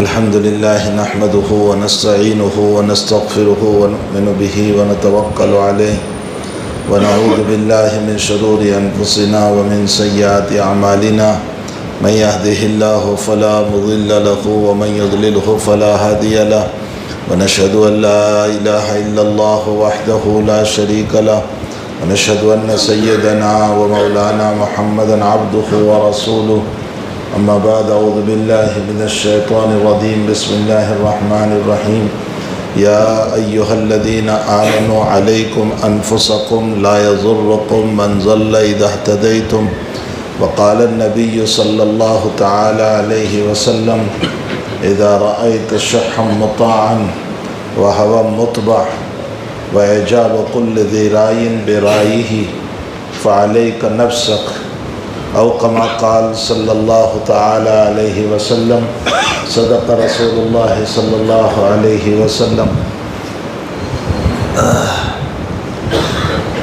الحمد لله نحمده ونستعينه ونستغفره ونؤمن به ونتوكل عليه ونعوذ بالله من شرور أنفسنا ومن سيئات أعمالنا من يهده الله فلا مضل له ومن يضلله فلا هادي له ونشهد أن لا إله إلا الله وحده لا شريك له ونشهد أن سيدنا ومولانا محمدا عبده ورسوله أما بعد أعوذ بالله من الشيطان الرجيم بسم الله الرحمن الرحيم يا أيها الذين آمنوا عليكم أنفسكم لا يضركم من ضل إذا اهتديتم وقال النبي صلى الله تعالى عليه وسلم إذا رأيت شحا مطاعا وهوى مطبع وإعجاب كل ذي رأي برأيه فعليك نفسك أو كما قال صلی اللہ تعالی علیہ وسلم صدق رسول اللہ صلی اللہ علیہ وسلم۔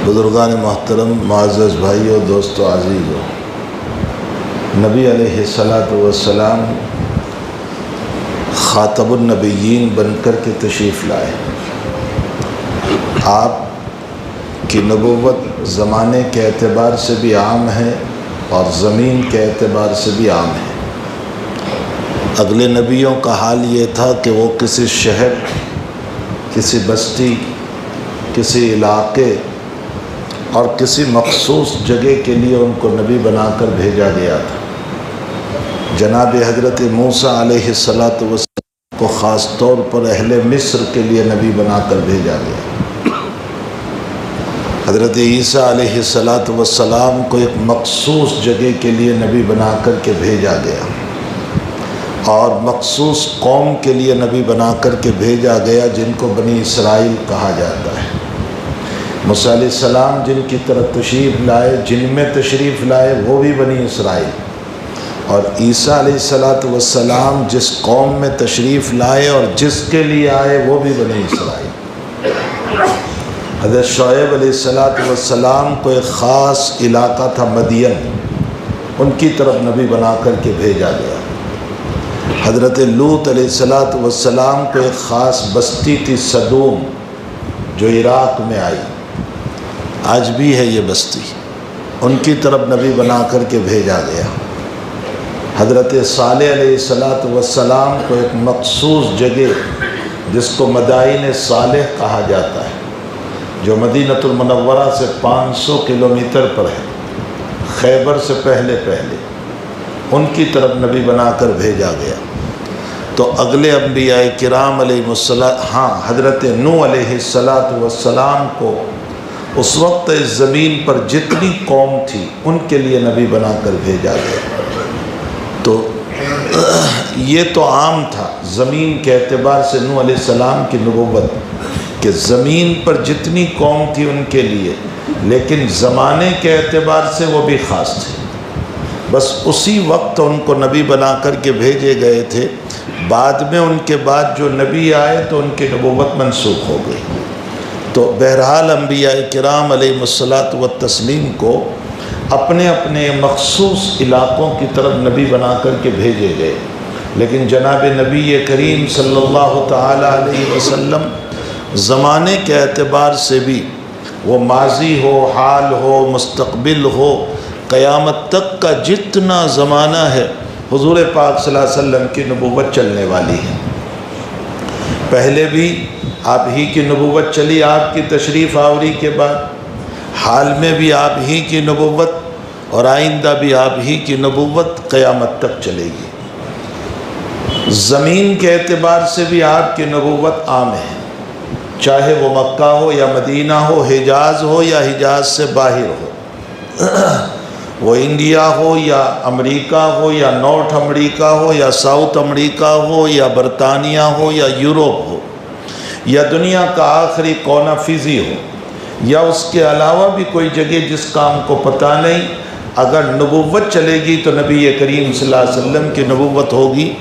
بزرگان محترم، معزز بھائیو، دوستو عزیزو، نبی علیہ السلام خاتم النبیین بن کر کے تشریف لائے۔ آپ کی نبوت زمانے کے اعتبار سے بھی عام ہے اور زمین کے اعتبار سے بھی عام ہے۔ اگلے نبیوں کا حال یہ تھا کہ وہ کسی شہر، کسی بستی، کسی علاقے اور کسی مخصوص جگہ کے لیے ان کو نبی بنا کر بھیجا گیا تھا۔ جناب حضرت موسیٰ علیہ السلام کو خاص طور پر اہل مصر کے لیے نبی بنا کر بھیجا گیا۔ حضرت عیسیٰ علیہ السلام کو ایک مخصوص جگہ کے لیے نبی بنا کر کے بھیجا گیا اور مخصوص قوم کے لیے نبی بنا کر کے بھیجا گیا جن کو بنی اسرائیل کہا جاتا ہے۔ موسیٰ علیہ السلام جن کی طرف تشریف لائے، جن میں تشریف لائے وہ بھی بنی اسرائیل، اور عیسیٰ علیہ السلام جس قوم میں تشریف لائے اور جس کے لیے آئے وہ بھی بنی اسرائیل۔ حضرت شعیب علیہ السلام کو ایک خاص علاقہ تھا مدین، ان کی طرف نبی بنا کر کے بھیجا گیا۔ حضرت لوط علیہ السلام کو ایک خاص بستی تھی صدوم جو عراق میں آئی، آج بھی ہے یہ بستی، ان کی طرف نبی بنا کر کے بھیجا گیا۔ حضرت صالح علیہ السلام کو ایک مخصوص جگہ جس کو مدائن صالح کہا جاتا ہے، جو مدینۃ المنورہ سے 500 کلومیٹر پر ہے، خیبر سے پہلے ان کی طرف نبی بنا کر بھیجا گیا۔ تو اگلے انبیاء کرام علیہ السلام، حضرت نوح علیہ السلام کو اس وقت اس زمین پر جتنی قوم تھی ان کے لیے نبی بنا کر بھیجا گیا۔ تو یہ تو عام تھا زمین کے اعتبار سے نوح علیہ السلام کی نبوت کہ زمین پر جتنی قوم تھی ان کے لیے، لیکن زمانے کے اعتبار سے وہ بھی خاص تھے۔ بس اسی وقت ان کو نبی بنا کر کے بھیجے گئے تھے، بعد میں ان کے بعد جو نبی آئے تو ان کی نبوت منسوخ ہو گئی۔ تو بہرحال انبیاء کرام علیہ السلام کو اپنے اپنے مخصوص علاقوں کی طرف نبی بنا کر کے بھیجے گئے، لیکن جناب نبی کریم صلی اللہ تعالی علیہ وسلم زمانے کے اعتبار سے بھی، وہ ماضی ہو، حال ہو، مستقبل ہو، قیامت تک کا جتنا زمانہ ہے حضور پاک صلی اللہ علیہ وسلم کی نبوت چلنے والی ہے۔ پہلے بھی آپ ہی کی نبوت چلی آپ کی تشریف آوری کے بعد، حال میں بھی آپ ہی کی نبوت اور آئندہ بھی آپ ہی کی نبوت قیامت تک چلے گی۔ زمین کے اعتبار سے بھی آپ کی نبوت عام ہے، چاہے وہ مکہ ہو یا مدینہ ہو، حجاز ہو یا حجاز سے باہر ہو، وہ انڈیا ہو یا امریکہ ہو یا نارتھ امریکہ ہو یا ساؤتھ امریکہ ہو یا برطانیہ ہو یا یورپ ہو یا دنیا کا آخری کونا فضی ہو یا اس کے علاوہ بھی کوئی جگہ جس کا ہم کو پتہ نہیں، اگر نبوت چلے گی تو نبی کریم صلی اللہ علیہ وسلم کی نبوت ہوگی۔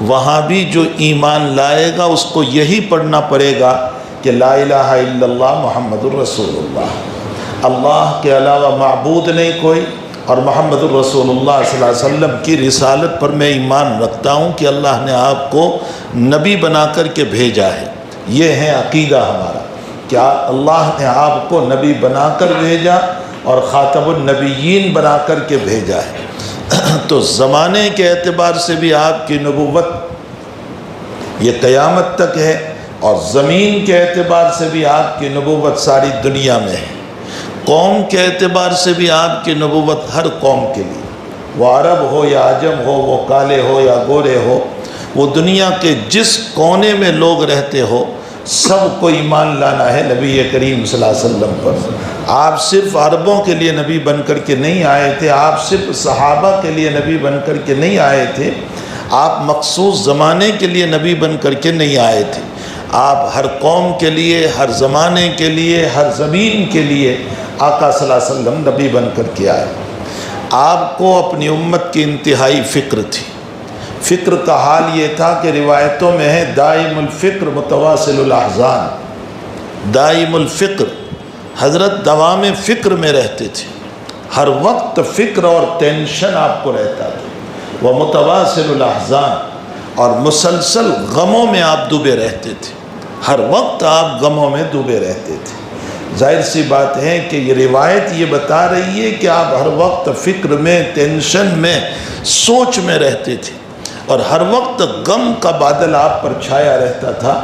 وہاں بھی جو ایمان لائے گا اس کو یہی پڑھنا پڑے گا کہ لا الہ الا اللہ محمد الرسول اللہ، اللہ کے علاوہ معبود نہیں کوئی اور محمد الرسول اللہ صلی اللہ علیہ وسلم کی رسالت پر میں ایمان رکھتا ہوں کہ اللہ نے آپ کو نبی بنا کر کے بھیجا ہے۔ یہ ہے عقیدہ ہمارا، کیا اللہ نے آپ کو نبی بنا کر بھیجا اور خاتم النبیین بنا کر کے بھیجا ہے۔ تو زمانے کے اعتبار سے بھی آپ کی نبوت یہ قیامت تک ہے، اور زمین کے اعتبار سے بھی آپ کی نبوت ساری دنیا میں ہے۔ قوم کے اعتبار سے بھی آپ کی نبوت ہر قوم کے لیے، وہ عرب ہو یا عجم ہو، وہ کالے ہو یا گورے ہو، وہ دنیا کے جس کونے میں لوگ رہتے ہو، سب کو ایمان لانا ہے نبی کریم صلی اللہ علیہ وسلم پر۔ آپ صرف عربوں کے لیے نبی بن کر کے نہیں آئے تھے، آپ صرف صحابہ کے لیے نبی بن کر کے نہیں آئے تھے، آپ مخصوص زمانے کے لیے نبی بن کر کے نہیں آئے تھے، آپ ہر قوم کے لیے، ہر زمانے کے لیے، ہر زمین کے لیے آقا صلی اللہ علیہ وسلم نبی بن کر کے آئے۔ آپ کو اپنی امت کی انتہائی فکر تھی۔ فکر کا حال یہ تھا کہ روایتوں میں ہے دائم الفکر متواصل الاحزان۔ دائم الفکر، حضرت دوام فکر میں رہتے تھے، ہر وقت فکر اور ٹینشن آپ کو رہتا تھا۔ وہ متواصل الاحزان، اور مسلسل غموں میں آپ ڈوبے رہتے تھے، ہر وقت آپ غموں میں ڈوبے رہتے تھے۔ ظاہر سی بات ہے کہ یہ روایت یہ بتا رہی ہے کہ آپ ہر وقت فکر میں، ٹینشن میں، سوچ میں رہتے تھے، اور ہر وقت غم کا بادل آپ پر چھایا رہتا تھا۔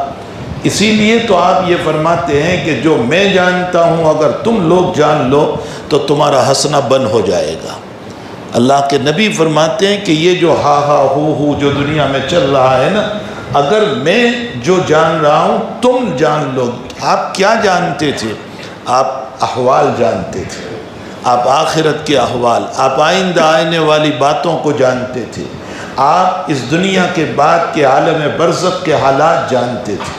اسی لیے تو آپ یہ فرماتے ہیں کہ جو میں جانتا ہوں اگر تم لوگ جان لو تو تمہارا ہنسنا بند ہو جائے گا۔ اللہ کے نبی فرماتے ہیں کہ یہ جو ہا ہا ہو جو دنیا میں چل رہا ہے نا، اگر میں جو جان رہا ہوں تم جان لو۔ آپ کیا جانتے تھے؟ آپ احوال جانتے تھے، آپ آخرت کے احوال، آپ آئندہ آنے والی باتوں کو جانتے تھے، آپ اس دنیا کے بعد کے عالم برزخ کے حالات جانتے تھے،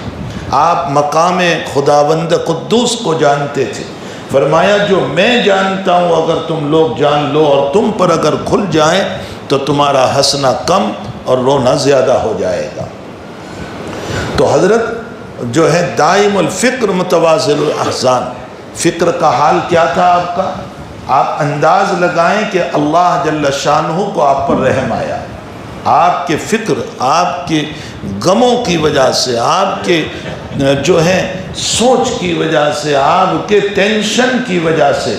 آپ مقام خداوند قدوس کو جانتے تھے۔ فرمایا جو میں جانتا ہوں اگر تم لوگ جان لو اور تم پر اگر کھل جائیں تو تمہارا ہنسنا کم اور رونا زیادہ ہو جائے گا۔ تو حضرت جو ہے دائم الفکر متواصل الاحزان، فکر کا حال کیا تھا آپ کا؟ آپ انداز لگائیں کہ اللہ جل شانہ کو آپ پر رحم آیا، آپ کے فکر، آپ کے غموں کی وجہ سے، آپ کے جو ہے سوچ کی وجہ سے، آپ کے ٹینشن کی وجہ سے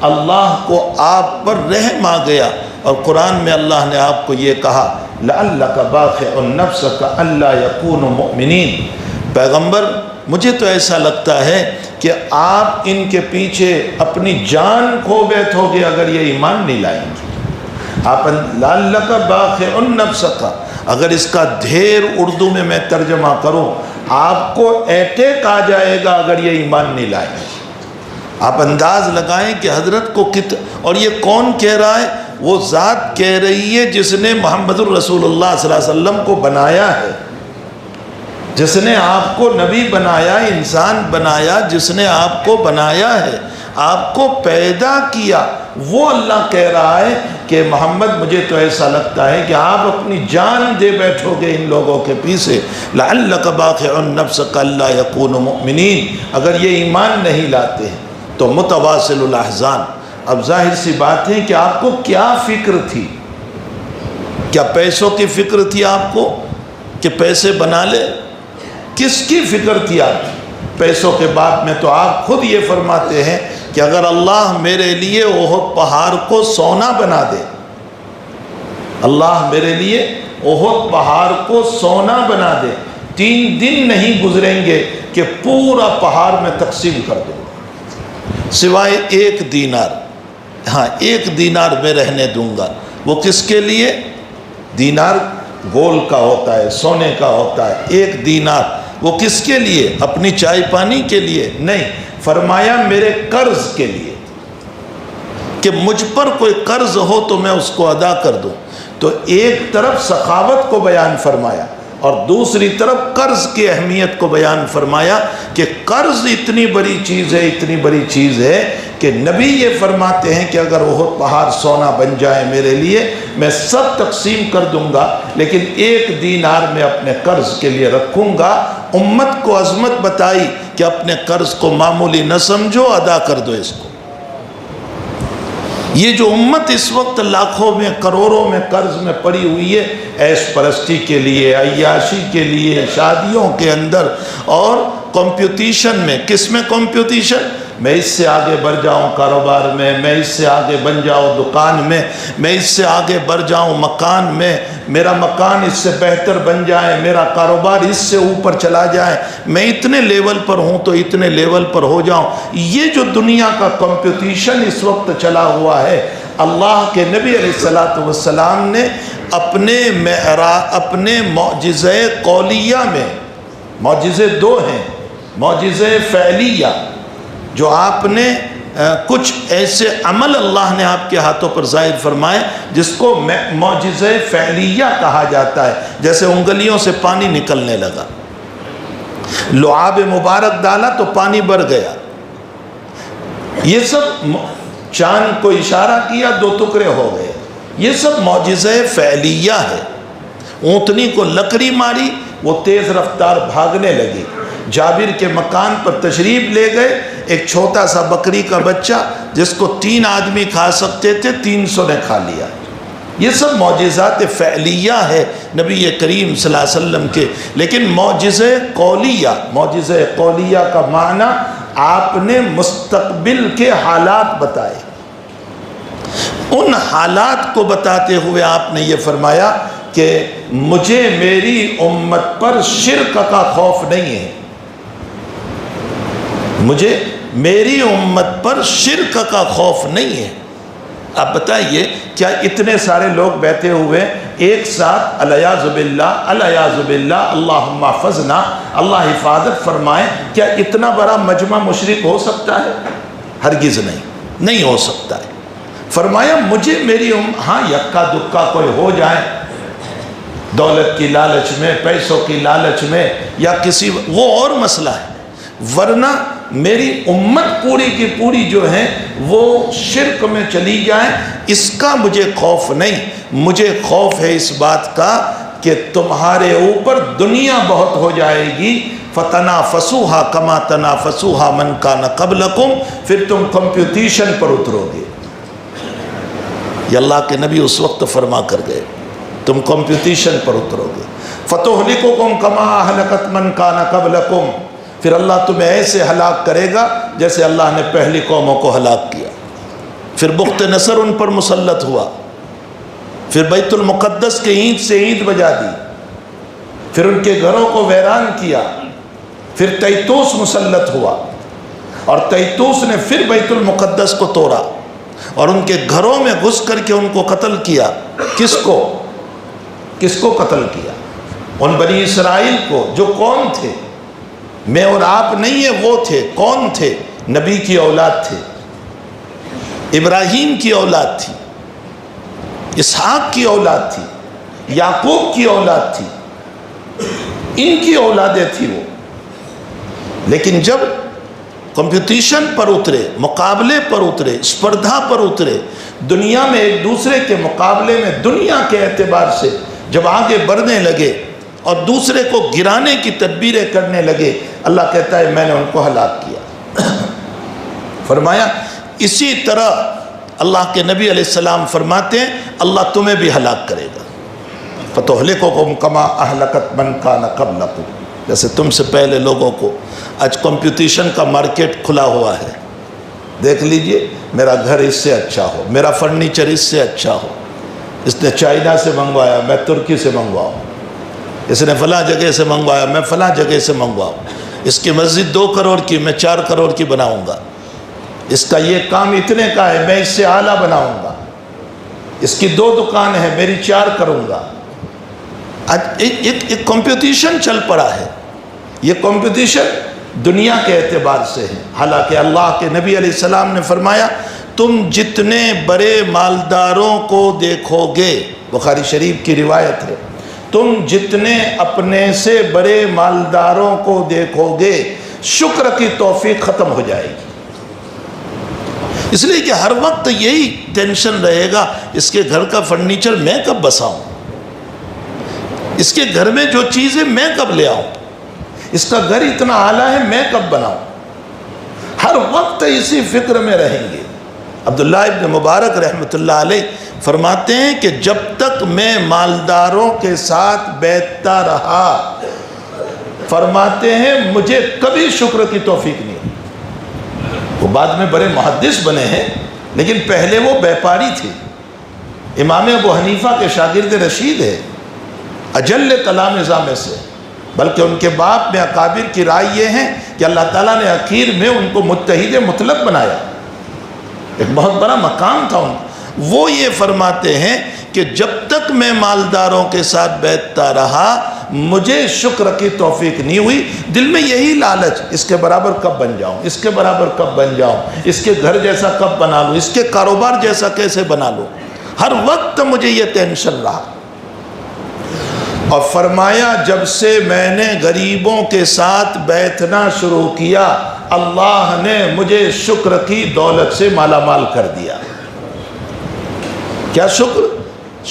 اللہ کو آپ پر رحم آ گیا۔ اور قرآن میں اللہ نے آپ کو یہ کہا لَعَلَّكَ بَاخِعٌ نَفْسَكَ أَلَّا يَكُونُوا مُؤْمِنِينَ۔ پیغمبر مجھے تو ایسا لگتا ہے کہ آپ ان کے پیچھے اپنی جان کھو بیٹھو گے اگر یہ ایمان نہیں لائیں گے۔ آپ لَعَلَّكَ بَاخِعٌ نَفْسَكَ، اگر اس کا دھیر اردو میں ترجمہ کروں، آپ کو اٹیک آ جائے گا اگر یہ ایمان نہیں لائیں گے۔ آپ انداز لگائیں کہ حضرت کو اور یہ کون کہہ رہا ہے؟ وہ ذات کہہ رہی ہے جس نے محمد الرسول اللہ صلی اللہ علیہ وسلم کو بنایا ہے، جس نے آپ کو نبی بنایا، انسان بنایا، جس نے آپ کو بنایا ہے، آپ کو پیدا کیا، وہ اللہ کہہ رہا ہے کہ محمد مجھے تو ایسا لگتا ہے کہ آپ اپنی جان دے بیٹھو گے ان لوگوں کے پیچھے۔ لَعَلَّكَ بَاخِعٌ نَفْسَكَ أَلَّا يَكُونُوا مُؤْمِنِينَ، اگر یہ ایمان نہیں لاتے ہیں تو متواصل الاحزان۔ اب ظاہر سی بات ہے کہ آپ کو کیا فکر تھی؟ کیا پیسوں کی فکر تھی آپ کو کہ پیسے بنا لے؟ کس کی فکر تھی آپ کی؟ پیسوں کے بعد میں تو آپ خود یہ فرماتے ہیں کہ اگر اللہ میرے لیے احد پہاڑ کو سونا بنا دے، اللہ میرے لیے احد پہاڑ کو سونا بنا دے، 3 دن نہیں گزریں گے کہ پورا پہاڑ میں تقسیم کر دوں گا، سوائے 1 دینار۔ ہاں 1 دینار میں رہنے دوں گا۔ وہ کس کے لیے؟ دینار گول کا ہوتا ہے، سونے کا ہوتا ہے۔ 1 دینار وہ کس کے لیے؟ اپنی چائے پانی کے لیے نہیں، فرمایا میرے قرض کے لیے، کہ مجھ پر کوئی قرض ہو تو میں اس کو ادا کر دوں۔ تو ایک طرف سخاوت کو بیان فرمایا اور دوسری طرف قرض کی اہمیت کو بیان فرمایا کہ قرض اتنی بڑی چیز ہے، اتنی بڑی چیز ہے کہ نبی یہ فرماتے ہیں کہ اگر احد پہاڑ سونا بن جائے میرے لیے، میں سب تقسیم کر دوں گا، لیکن 1 دینار میں اپنے قرض کے لیے رکھوں گا۔ امت کو عظمت بتائی کہ اپنے قرض کو معمولی نہ سمجھو، ادا کر دو اس کو۔ یہ جو امت اس وقت لاکھوں میں کروڑوں میں قرض میں پڑی ہوئی ہے، عیش پرستی کے لیے، عیاشی کے لیے، شادیوں کے اندر اور کمپٹیشن میں. کس میں کمپٹیشن؟ میں اس سے آگے بڑھ جاؤں کاروبار میں اس سے آگے بن جاؤں دکان میں اس سے آگے بڑھ جاؤں مکان میں، میرا مکان اس سے بہتر بن جائے، میرا کاروبار اس سے اوپر چلا جائے، میں اتنے لیول پر ہوں تو اتنے لیول پر ہو جاؤں. یہ جو دنیا کا کمپٹیشن اس وقت چلا ہوا ہے، اللہ کے نبی علیہ السلام نے اپنے معجزہ قولیہ میں، معجزے دو ہیں، معجزہ فعلیہ جو آپ نے کچھ ایسے عمل اللہ نے آپ کے ہاتھوں پر ظاہر فرمائے جس کو معجزہ فعلیہ کہا جاتا ہے. جیسے انگلیوں سے پانی نکلنے لگا، لعاب مبارک ڈالا تو پانی بڑھ گیا. یہ سب چاند کو اشارہ کیا، 2 ٹکڑے ہو گئے. یہ سب معجزہ فعلیہ ہے. اونٹنی کو لکڑی ماری، وہ تیز رفتار بھاگنے لگی. جابر کے مکان پر تشریف لے گئے، ایک چھوٹا سا بکری کا بچہ جس کو 3 آدمی کھا سکتے تھے، 300 نے کھا لیا. یہ سب معجزات فعلیہ ہے نبی کریم صلی اللہ علیہ وسلم کے. لیکن معجزہ قولیہ کا معنی آپ نے مستقبل کے حالات بتائے. ان حالات کو بتاتے ہوئے آپ نے یہ فرمایا کہ مجھے میری امت پر شرک کا خوف نہیں ہے، مجھے میری امت پر شرک کا خوف نہیں ہے. آپ بتائیے کیا اتنے سارے لوگ بیٹھے ہوئے ایک ساتھ الیاذ باللہ اللہم احفظنا، اللہ حفاظت فرمائے، کیا اتنا بڑا مجمع مشرک ہو سکتا ہے؟ ہرگز نہیں ہو سکتا ہے. فرمایا مجھے میری ہاں یکا دکا کوئی ہو جائے دولت کی لالچ میں، پیسوں کی لالچ میں، یا کسی وہ اور مسئلہ ہے، ورنہ میری امت پوری کی پوری جو ہے وہ شرک میں چلی جائے، اس کا مجھے خوف نہیں. مجھے خوف ہے اس بات کا کہ تمہارے اوپر دنیا بہت ہو جائے گی. فَتَنَافَسُوهَا كَمَا تَنَافَسُوهَا مَنْ كَانَ قَبْلَكُمْ، پھر تم کمپٹیشن پر اترو گے. یہ اللہ کے نبی اس وقت فرما کر گئے، تم کمپٹیشن پر اترو گے. فَتُهْلِكُكُمْ كَمَا أَهْلَكَتْ مَنْ كَانَ قَبْلَكُمْ، پھر اللہ تمہیں ایسے ہلاک کرے گا جیسے اللہ نے پہلی قوموں کو ہلاک کیا. پھر بخت نصر ان پر مسلط ہوا، پھر بیت المقدس کے اینٹ سے اینٹ بجا دی، پھر ان کے گھروں کو ویران کیا. پھر تیتوس مسلط ہوا، اور تیتوس نے پھر بیت المقدس کو توڑا اور ان کے گھروں میں گھس کر کے ان کو قتل کیا. کس کو قتل کیا؟ ان بنی اسرائیل کو، جو کون تھے؟ میں اور آپ نہیں ہے، وہ تھے. کون تھے؟ نبی کی اولاد تھے، ابراہیم کی اولاد تھی، اسحاق کی اولاد تھی، یعقوب کی اولاد تھی، ان کی اولادیں تھی وہ. لیکن جب کمپٹیشن پر اترے، مقابلے پر اترے، اسپردھا پر اترے، دنیا میں ایک دوسرے کے مقابلے میں دنیا کے اعتبار سے جب آگے بڑھنے لگے اور دوسرے کو گرانے کی تدبیریں کرنے لگے، اللہ کہتا ہے میں نے ان کو ہلاک کیا. فرمایا اسی طرح اللہ کے نبی علیہ السلام فرماتے ہیں اللہ تمہیں بھی ہلاک کرے گا. فَتُهْلِكُكُمْ كَمَا أَهْلَكَتْ مَنْ كَانَ قَبْلَكُمْ، جیسے تم سے پہلے لوگوں کو. آج کمپٹیشن کا مارکیٹ کھلا ہوا ہے. دیکھ لیجئے، میرا گھر اس سے اچھا ہو، میرا فرنیچر اس سے اچھا ہو، اس نے چائنا سے منگوایا میں ترکی سے منگواؤں، اس نے فلاں جگہ سے منگوایا میں فلاں جگہ سے منگواؤں، اس کی مسجد 2 کروڑ کی میں 4 کروڑ کی بناؤں گا، اس کا یہ کام اتنے کا ہے میں اس سے اعلیٰ بناؤں گا، اس کی 2 دکان ہے میری 4 کروں گا. ایک کمپٹیشن چل پڑا ہے. یہ کمپٹیشن دنیا کے اعتبار سے ہے. حالانکہ اللہ کے نبی علیہ السلام نے فرمایا تم جتنے بڑے مالداروں کو دیکھو گے، بخاری شریف کی روایت ہے، تم جتنے اپنے سے بڑے مالداروں کو دیکھو گے شکر کی توفیق ختم ہو جائے گی. اس لیے کہ ہر وقت یہی ٹینشن رہے گا، اس کے گھر کا فرنیچر میں کب بساؤں، اس کے گھر میں جو چیز ہے میں کب لے آؤں، اس کا گھر اتنا اعلیٰ ہے میں کب بناؤں. ہر وقت اسی فکر میں رہیں گے. عبداللہ ابن مبارک رحمۃ اللہ علیہ فرماتے ہیں کہ جب تک میں مالداروں کے ساتھ بیٹھتا رہا، فرماتے ہیں مجھے کبھی شکر کی توفیق نہیں ہوئی۔ وہ بعد میں بڑے محدث بنے ہیں، لیکن پہلے وہ بیپاری تھے۔ امام ابو حنیفہ کے شاگرد رشید ہے، اجل تلامذہ میں سے، بلکہ ان کے باپ میں اکابر کی رائے یہ ہے کہ اللہ تعالیٰ نے اخیر میں ان کو مجتہد مطلق بنایا، ایک بہت بڑا مقام تھا ان کو۔ وہ یہ فرماتے ہیں کہ جب تک میں مالداروں کے ساتھ بیٹھتا رہا مجھے شکر کی توفیق نہیں ہوئی، دل میں یہی لالچ، اس کے برابر کب بن جاؤں، اس کے برابر کب بن جاؤں، اس کے گھر جیسا کب بنا لوں، اس کے کاروبار جیسا کیسے بنا لوں، ہر وقت مجھے یہ ٹینشن رہا۔ اور فرمایا جب سے میں نے غریبوں کے ساتھ بیٹھنا شروع کیا، اللہ نے مجھے شکر کی دولت سے مالا مال کر دیا۔ کیا شکر؟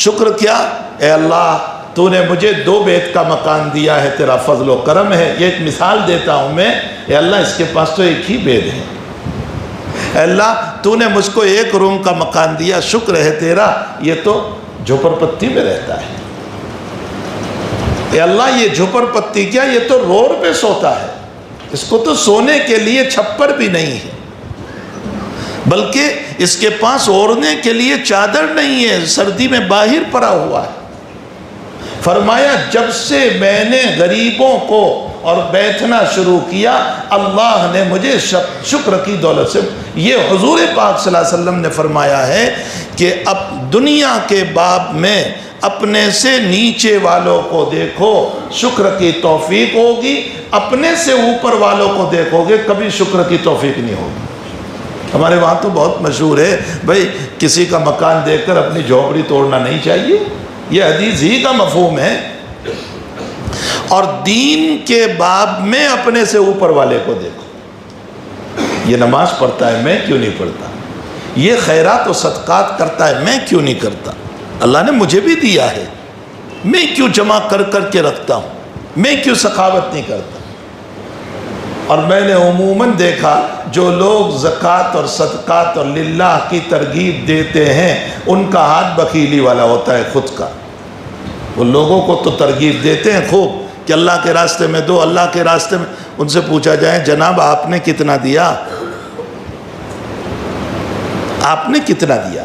شکر کیا؟ اے اللہ تو نے مجھے 2 بیت کا مکان دیا ہے، تیرا فضل و کرم ہے۔ یہ ایک مثال دیتا ہوں میں، اے اللہ اس کے پاس تو ایک ہی بیت ہے، اے اللہ تو نے مجھ کو 1 روم کا مکان دیا، شکر ہے تیرا، یہ تو جھوپڑ پتی میں رہتا ہے۔ اے اللہ یہ جھوپڑ پتی کیا، یہ تو روڈ پہ سوتا ہے، اس کو تو سونے کے لیے چھپر بھی نہیں ہے، بلکہ اس کے پاس اوڑھنے کے لیے چادر نہیں ہے، سردی میں باہر پڑا ہوا ہے۔ فرمایا جب سے میں نے غریبوں کو اور بیٹھنا شروع کیا، اللہ نے مجھے شکر کی دولت سے، یہ حضور پاک صلی اللہ علیہ وسلم نے فرمایا ہے کہ اب دنیا کے باب میں اپنے سے نیچے والوں کو دیکھو شکر کی توفیق ہوگی، اپنے سے اوپر والوں کو دیکھو گے کبھی شکر کی توفیق نہیں ہوگی۔ ہمارے وہاں تو بہت مشہور ہے بھائی کسی کا مکان دیکھ کر اپنی جھوپڑی توڑنا نہیں چاہیے، یہ حدیث ہی کا مفہوم ہے۔ اور دین کے باب میں اپنے سے اوپر والے کو دیکھو، یہ نماز پڑھتا ہے میں کیوں نہیں پڑھتا، یہ خیرات و صدقات کرتا ہے میں کیوں نہیں کرتا، اللہ نے مجھے بھی دیا ہے، میں کیوں جمع کر کر کے رکھتا ہوں، میں کیوں سخاوت نہیں کرتا۔ اور میں نے عموماً دیکھا جو لوگ زکوٰۃ اور صدقات اور للہ کی ترغیب دیتے ہیں ان کا ہاتھ بخیلی والا ہوتا ہے خود کا۔ وہ لوگوں کو تو ترغیب دیتے ہیں خوب کہ اللہ کے راستے میں دو، اللہ کے راستے میں، ان سے پوچھا جائے جناب آپ نے کتنا دیا، آپ نے کتنا دیا؟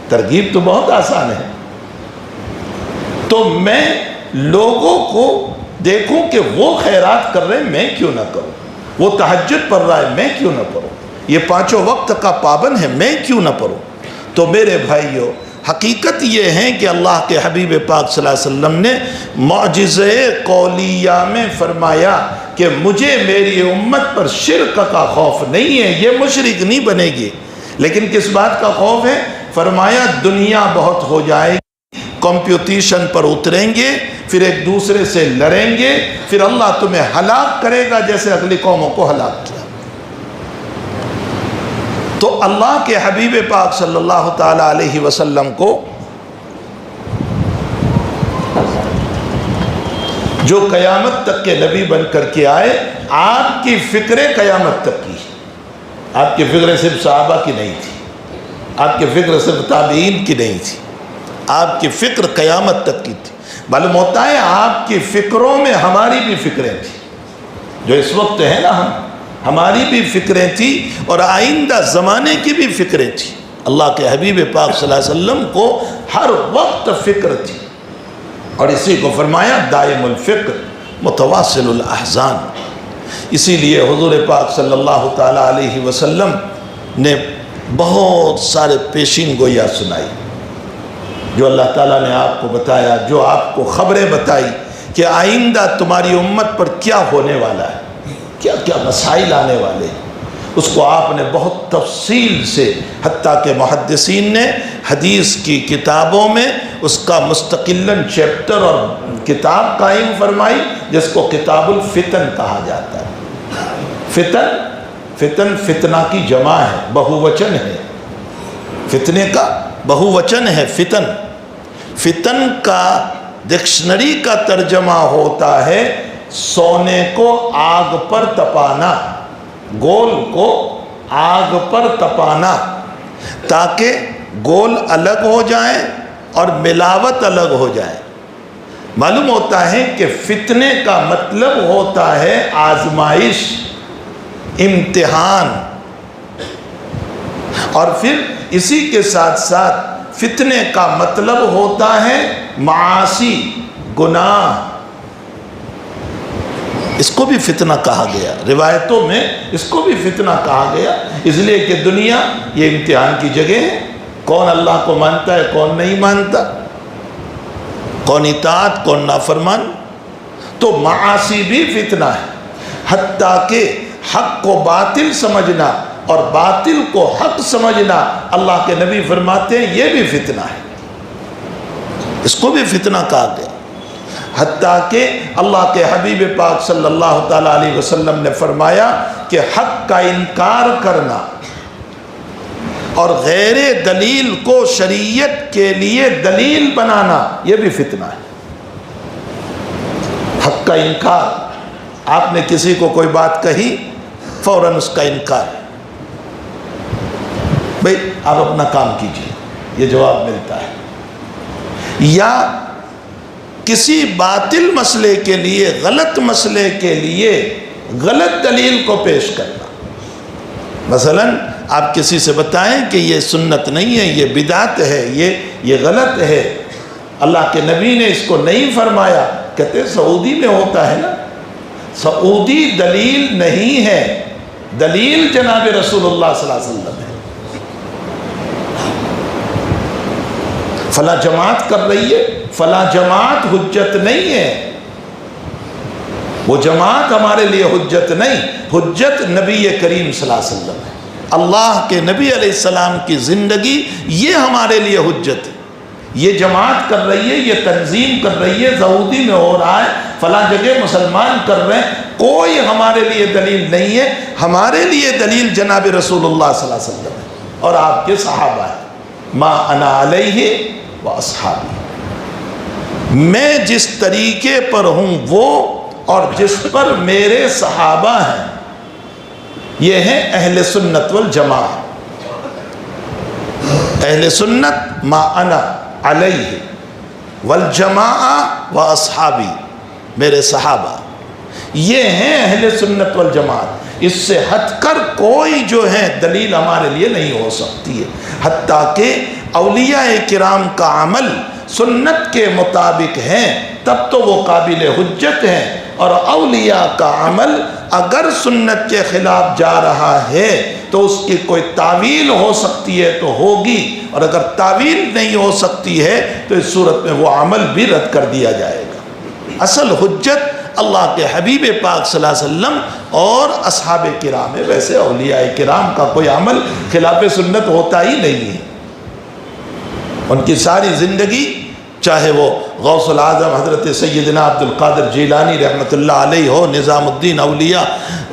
ترغیب تو بہت آسان ہے۔ تو میں لوگوں کو دیکھوں کہ وہ خیرات کر رہے ہیں میں کیوں نہ کروں، وہ تہجد پڑھ رہا ہے میں کیوں نہ پڑھوں، یہ 5 وقت کا پابند ہے میں کیوں نہ پڑھوں۔ تو میرے بھائیو حقیقت یہ ہے کہ اللہ کے حبیب پاک صلی اللہ علیہ وسلم نے معجزہ قولیہ میں فرمایا کہ مجھے میری امت پر شرک کا خوف نہیں ہے، یہ مشرک نہیں بنے گی، لیکن کس بات کا خوف ہے؟ فرمایا دنیا بہت ہو جائے گی، کمپٹیشن پر اتریں گے، پھر ایک دوسرے سے لڑیں گے، پھر اللہ تمہیں ہلاک کرے گا جیسے اگلی قوموں کو ہلاک کیا۔ تو اللہ کے حبیب پاک صلی اللہ تعالی علیہ وسلم کو جو قیامت تک کے نبی بن کر کے آئے، آپ کی فکریں قیامت تک کی، آپ کی فکریں صرف صحابہ کی نہیں تھی، آپ کی فکر صرف تابعین کی نہیں تھی، آپ کی فکر قیامت تک کی تھی۔ معلوم ہوتا ہے آپ کی فکروں میں ہماری بھی فکریں تھیں، جو اس وقت ہیں نا ہماری بھی فکریں تھیں اور آئندہ زمانے کی بھی فکریں تھیں۔ اللہ کے حبیب پاک صلی اللہ علیہ وسلم کو ہر وقت فکر تھی، اور اسی کو فرمایا دائم الفکر متواصل الاحزان۔ اسی لیے حضور پاک صلی اللہ تعالی علیہ وسلم نے بہت سارے پیشین گویا سنائی، جو اللہ تعالیٰ نے آپ کو بتایا، جو آپ کو خبریں بتائی کہ آئندہ تمہاری امت پر کیا ہونے والا ہے، کیا کیا مسائل آنے والے ہیں، اس کو آپ نے بہت تفصیل سے، حتیٰ کہ محدثین نے حدیث کی کتابوں میں اس کا مستقلاً چیپٹر اور کتاب قائم فرمائی، جس کو کتاب الفتن کہا جاتا ہے۔ فتن فتنہ کی جمع ہے، بہووچن ہے، فتنے کا بہووچن ہے فتن۔ فتن کا ڈکشنری کا ترجمہ ہوتا ہے سونے کو آگ پر تپانا، گول کو آگ پر تپانا، تاکہ گول الگ ہو جائیں اور ملاوٹ الگ ہو جائے۔ معلوم ہوتا ہے کہ فتنے کا مطلب ہوتا ہے آزمائش، امتحان، اور پھر اسی کے ساتھ ساتھ فتنے کا مطلب ہوتا ہے معاصی، گناہ۔ اس کو بھی فتنہ کہا گیا، روایتوں میں اس کو بھی فتنہ کہا گیا، اس لیے کہ دنیا یہ امتحان کی جگہ ہے۔ کون اللہ کو مانتا ہے، کون نہیں مانتا، کون اطاعت، کون نافرمان۔ تو معاصی بھی فتنہ ہے، حتیٰ کہ حق کو باطل سمجھنا اور باطل کو حق سمجھنا، اللہ کے نبی فرماتے ہیں یہ بھی فتنہ ہے، اس کو بھی فتنہ کہا گیا۔ حتیٰ کہ اللہ کے حبیب پاک صلی اللہ تعالیٰ علیہ وسلم نے فرمایا کہ حق کا انکار کرنا اور غیر دلیل کو شریعت کے لیے دلیل بنانا یہ بھی فتنہ ہے۔ حق کا انکار، آپ نے کسی کو کوئی بات کہی، فوراً اس کا انکار، بھئی آپ اپنا کام کیجئے، یہ جواب ملتا ہے۔ یا کسی باطل مسئلے کے لیے، غلط مسئلے کے لیے غلط دلیل کو پیش کرنا۔ مثلاً آپ کسی سے بتائیں کہ یہ سنت نہیں ہے، یہ بدعت ہے، یہ غلط ہے، اللہ کے نبی نے اس کو نہیں فرمایا، کہتے سعودی میں ہوتا ہے نا۔ سعودی دلیل نہیں ہے، دلیل جناب رسول اللہ صلی اللہ علیہ وسلم ہے۔ فلاں جماعت کر رہی ہے، فلاں جماعت حجت نہیں ہے، وہ جماعت ہمارے لیے حجت نہیں، حجت نبی کریم صلی اللہ علیہ وسلم ہے۔ اللہ کے نبی علیہ السلام کی زندگی یہ ہمارے لیے حجت ہے۔ یہ جماعت کر رہی ہے، یہ تنظیم کر رہی ہے، سعودی میں ہو رہا ہے، فلاں جگہ مسلمان کر رہے ہیں، کوئی ہمارے لیے دلیل نہیں ہے۔ ہمارے لیے دلیل جناب رسول اللہ صلی اللہ علیہ وسلم ہے اور آپ کے صحابہ ہیں۔ ما انا علیہ و اصحابی، میں جس طریقے پر ہوں وہ اور جس پر میرے صحابہ ہیں، یہ ہیں اہل سنت والجماعہ۔ اہل سنت ما انا علیہ والجماعہ و اصحابی، میرے صحابہ، یہ ہیں اہل سنت والجماعت۔ اس سے ہٹ کر کوئی جو ہے دلیل ہمارے لیے نہیں ہو سکتی ہے۔ حتیٰ کہ اولیاء کرام کا عمل سنت کے مطابق ہیں تب تو وہ قابل حجت ہیں، اور اولیاء کا عمل اگر سنت کے خلاف جا رہا ہے تو اس کی کوئی تعویل ہو سکتی ہے تو ہوگی، اور اگر تعویل نہیں ہو سکتی ہے تو اس صورت میں وہ عمل بھی رد کر دیا جائے گا۔ اصل حجت اللہ کے حبیب پاک صلی اللہ علیہ وسلم اور اصحاب کرام ہے۔ ویسے اولیاء کرام کا کوئی عمل خلاف سنت ہوتا ہی نہیں ہے۔ ان کی ساری زندگی، چاہے وہ غوث العظم حضرت سیدنا عبد القادر جیلانی رحمۃ اللہ علیہ ہو، نظام الدین اولیاء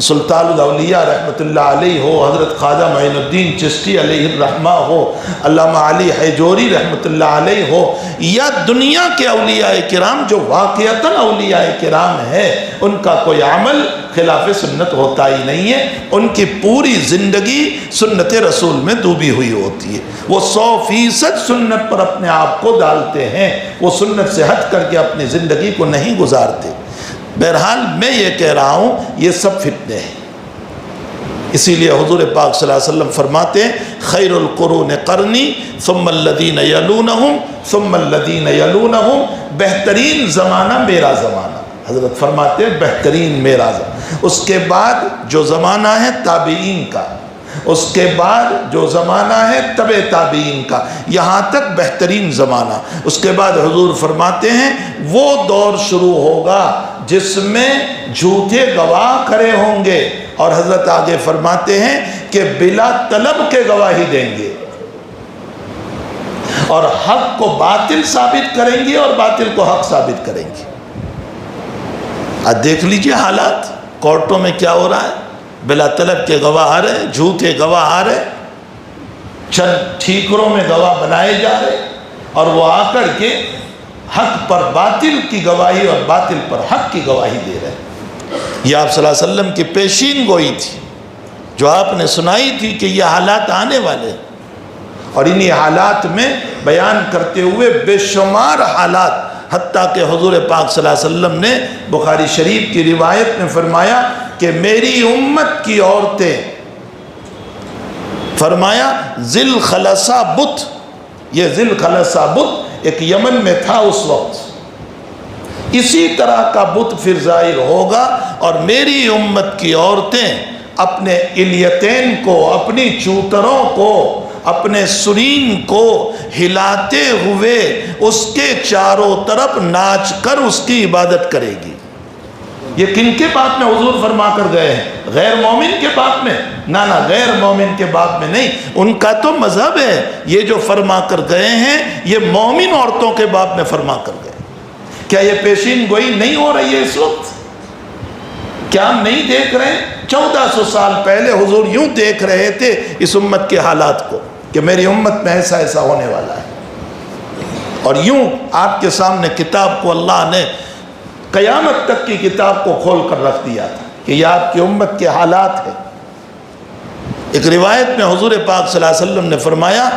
سلطان الاولیاء رحمۃ اللہ علیہ ہو، حضرت خواجہ معین الدین چشتی علیہ الرحمہ ہو، علامہ علی حیجوری رحمۃ اللہ علیہ ہو، یا دنیا کے اولیاء کرام جو واقعتاً اولیاء کرام ہے، ان کا کوئی عمل خلاف سنت ہوتا ہی نہیں ہے۔ ان کی پوری زندگی سنت رسول میں ڈوبی ہوئی ہوتی ہے، وہ 100% سنت پر اپنے آپ کو ڈالتے ہیں، وہ سنت سے ہٹ کر کے اپنی زندگی کو نہیں گزارتے۔ بہرحال میں یہ کہہ رہا ہوں یہ سب فتنے ہیں۔ اسی لیے حضور پاک صلی اللہ علیہ وسلم فرماتے ہیں خیر القرون قرنی ثم الذین یلونہم ثم الذین یلونہم، بہترین زمانہ میرا زمانہ۔ حضرت فرماتے ہیں بہترین میرا زمانہ، اس کے بعد جو زمانہ ہے تابعین کا، اس کے بعد جو زمانہ ہے تبع تابعین کا، یہاں تک بہترین زمانہ۔ اس کے بعد حضور فرماتے ہیں وہ دور شروع ہوگا جس میں جھوٹے گواہ کھڑے ہوں گے، اور حضرت آگے فرماتے ہیں کہ بلا طلب کے گواہی دیں گے، اور حق کو باطل ثابت کریں گے اور باطل کو حق ثابت کریں گے۔ آج دیکھ لیجئے حالات کورٹوں میں کیا ہو رہا ہے، بلا طلب کے گواہ آ رہے ہیں، جھوٹے گواہ آ رہے ہیں، چند ٹھیکروں میں گواہ بنائے جا رہے ہیں، اور وہ آ کر کے حق پر باطل کی گواہی اور باطل پر حق کی گواہی دے رہے ہیں۔ یہ آپ صلی اللہ علیہ وسلم کی پیشین گوئی تھی جو آپ نے سنائی تھی کہ یہ حالات آنے والے ہیں۔ اور انہی حالات میں بیان کرتے ہوئے بے شمار حالات، حتیٰ کہ حضور پاک صلی اللہ علیہ وسلم نے بخاری شریف کی روایت میں فرمایا کہ میری امت کی عورتیں، فرمایا ذل خلصہ بت، یہ ذل خلصہ بت ایک یمن میں تھا اس وقت، اسی طرح کا بت پھر ظاہر ہوگا، اور میری امت کی عورتیں اپنے الیتین کو، اپنی چوتروں کو، اپنے سرین کو ہلاتے ہوئے اس کے چاروں طرف ناچ کر اس کی عبادت کرے گی۔ یہ کن کے بات میں حضور فرما کر گئے ہیں؟ غیر مومن کے بات میں؟ نہ غیر مومن کے بات میں نہیں، ان کا تو مذہب ہے، یہ جو فرما کر گئے ہیں یہ مومن عورتوں کے بات میں فرما کر گئے۔ کیا یہ پیشین گوئی نہیں ہو رہی ہے اس وقت؟ کیا ہم نہیں دیکھ رہے ہیں؟ 1400 سال پہلے حضور یوں دیکھ رہے تھے اس امت کے حالات کو کہ میری امت میں ایسا ایسا ہونے والا ہے، اور یوں آپ کے سامنے کتاب کو اللہ نے قیامت تک کی کتاب کو کھول کر رکھ دیا تھا کہ یہ آپ کی امت کے حالات ہیں۔ ایک روایت میں حضور پاک صلی اللہ علیہ وسلم نے فرمایا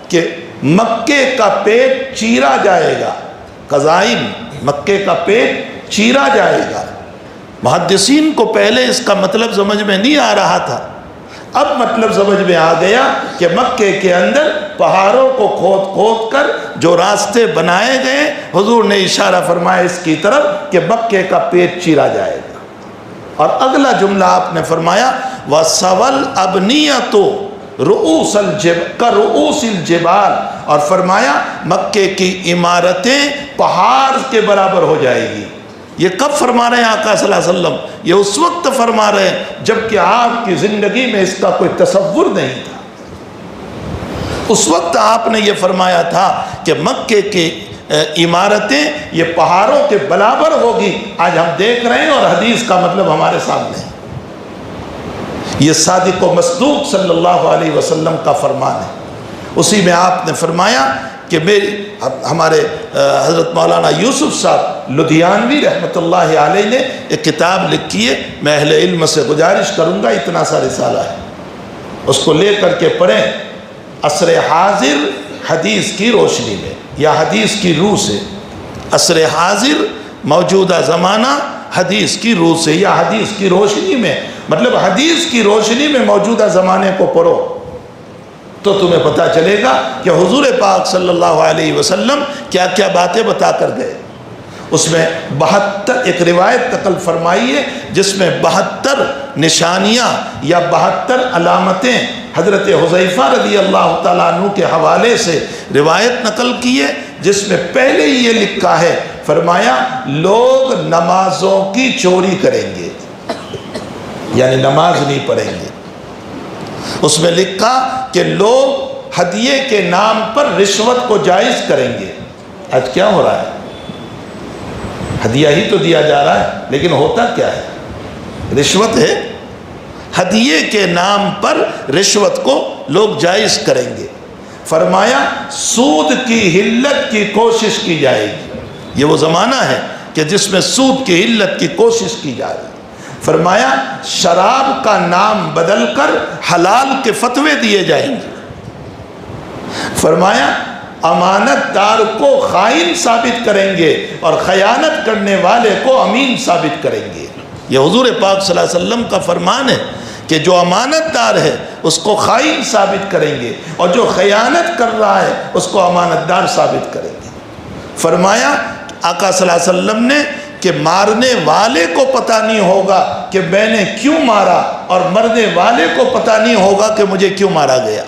کہ مکے کا پیٹ چیرا جائے گا، قزائن، مکے کا پیٹ چیرا جائے گا۔ محدثین کو پہلے اس کا مطلب سمجھ میں نہیں آ رہا تھا، اب مطلب سمجھ میں آ گیا کہ مکے کے اندر پہاڑوں کو کھود کھود کر جو راستے بنائے گئے، حضور نے اشارہ فرمایا اس کی طرف کہ مکے کا پیٹ چیرا جائے گا۔ اور اگلا جملہ آپ نے فرمایا وَسَوَلْ أَبْنِيَةُ رُؤُوسِ الْجِبَالِ، اور فرمایا مکے کی عمارتیں پہاڑ کے برابر ہو جائے گی۔ یہ کب فرما رہے ہیں آقا صلی اللہ علیہ وسلم؟ یہ اس وقت فرما رہے ہیں جبکہ آپ کی زندگی میں اس کا کوئی تصور نہیں تھا۔ اس وقت آپ نے یہ فرمایا تھا کہ مکے کی عمارتیں یہ پہاڑوں کے برابر ہوگی۔ آج ہم دیکھ رہے ہیں اور حدیث کا مطلب ہمارے سامنے ہے۔ یہ صادق و مصدوق صلی اللہ علیہ وسلم کا فرمان ہے۔ اسی میں آپ نے فرمایا کہ ہمارے حضرت مولانا یوسف صاحب لدھیانوی رحمۃ اللہ علیہ نے ایک کتاب لکھی ہے، میں اہل علم سے گزارش کروں گا، اتنا سا رسالہ ہے، اس کو لے کر کے پڑھیں، عصر حاضر حدیث کی روشنی میں، یا حدیث کی روح سے، عصر حاضر موجودہ زمانہ حدیث کی روح سے یا حدیث کی روشنی میں، مطلب حدیث کی روشنی میں موجودہ زمانے کو پڑھو تو تمہیں پتہ چلے گا کہ حضور پاک صلی اللہ علیہ وسلم کیا کیا باتیں بتا کر گئے۔ اس میں 72 ایک روایت نقل فرمائی ہے جس میں 72 نشانیاں یا 72 علامتیں حضرت حذیفہ رضی اللہ تعالیٰ عنہ کے حوالے سے روایت نقل کی ہے، جس میں پہلے ہی یہ لکھا ہے، فرمایا لوگ نمازوں کی چوری کریں گے، یعنی نماز نہیں پڑھیں گے۔ اس میں لکھا کہ لوگ ہدیے کے نام پر رشوت کو جائز کریں گے۔ آج کیا ہو رہا ہے؟ ہدیہ ہی تو دیا جا رہا ہے، لیکن ہوتا کیا ہے؟ رشوت ہے۔ ہدیے کے نام پر رشوت کو لوگ جائز کریں گے۔ فرمایا سود کی حلت کی کوشش کی جائے گی۔ یہ وہ زمانہ ہے کہ جس میں سود کی حلت کی کوشش کی جائے گی۔ فرمایا شراب کا نام بدل کر حلال کے فتوے دیے جائیں گے۔ فرمایا امانت دار کو خائن ثابت کریں گے اور خیانت کرنے والے کو امین ثابت کریں گے۔ یہ حضور پاک صلی اللہ علیہ وسلم کا فرمان ہے کہ جو امانت دار ہے اس کو خائن ثابت کریں گے اور جو خیانت کر رہا ہے اس کو امانت دار ثابت کریں گے۔ فرمایا آقا صلی اللہ علیہ وسلم نے کہ مارنے والے کو پتہ نہیں ہوگا کہ میں نے کیوں مارا، اور مرنے والے کو پتہ نہیں ہوگا کہ مجھے کیوں مارا گیا۔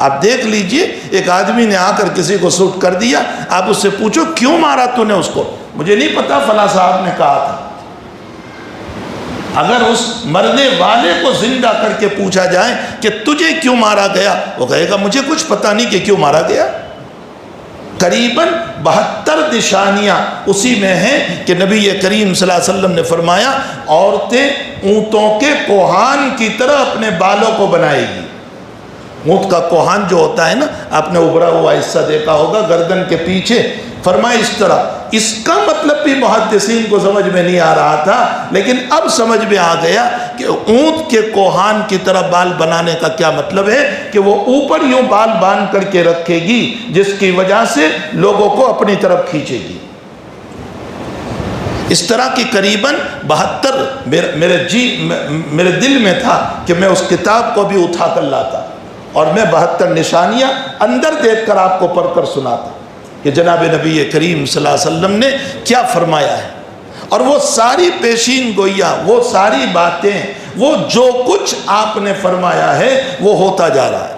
آپ دیکھ لیجئے، ایک آدمی نے آ کر کسی کو شوٹ کر دیا، آپ اس سے پوچھو کیوں مارا تو نے اس کو؟ مجھے نہیں پتا، فلاں صاحب نے کہا تھا۔ اگر اس مرنے والے کو زندہ کر کے پوچھا جائے کہ تجھے کیوں مارا گیا، وہ کہے گا مجھے کچھ پتہ نہیں کہ کیوں مارا گیا۔ قریباً 72 نشانیاں اسی میں ہیں کہ نبی کریم صلی اللہ علیہ وسلم نے فرمایا عورتیں اونٹوں کے کوہان کی طرح اپنے بالوں کو بنائے گی۔ اونٹ کا کوہان جو ہوتا ہے نا، آپ نے ابھرا ہوا حصہ دیکھا ہوگا گردن کے پیچھے، فرمایا اس طرح اس کا مطلب بھی محدثین کو سمجھ میں نہیں آ رہا تھا، لیکن اب سمجھ میں آ گیا کہ اونٹ کے کوہان کی طرح بال بنانے کا کیا مطلب ہے کہ وہ اوپر یوں بال باندھ کر کے رکھے گی جس کی وجہ سے لوگوں کو اپنی طرف کھینچے گی۔ اس طرح کی قریباً 72 میرے دل میں تھا کہ میں اس کتاب کو بھی اٹھا کر لاتا اور میں 72 نشانیاں اندر دیکھ کر آپ کو پڑھ کر سناتا کہ جناب نبی کریم صلی اللہ علیہ وسلم نے کیا فرمایا ہے، اور وہ ساری پیشین گوئیاں، وہ ساری باتیں، وہ جو کچھ آپ نے فرمایا ہے وہ ہوتا جا رہا ہے۔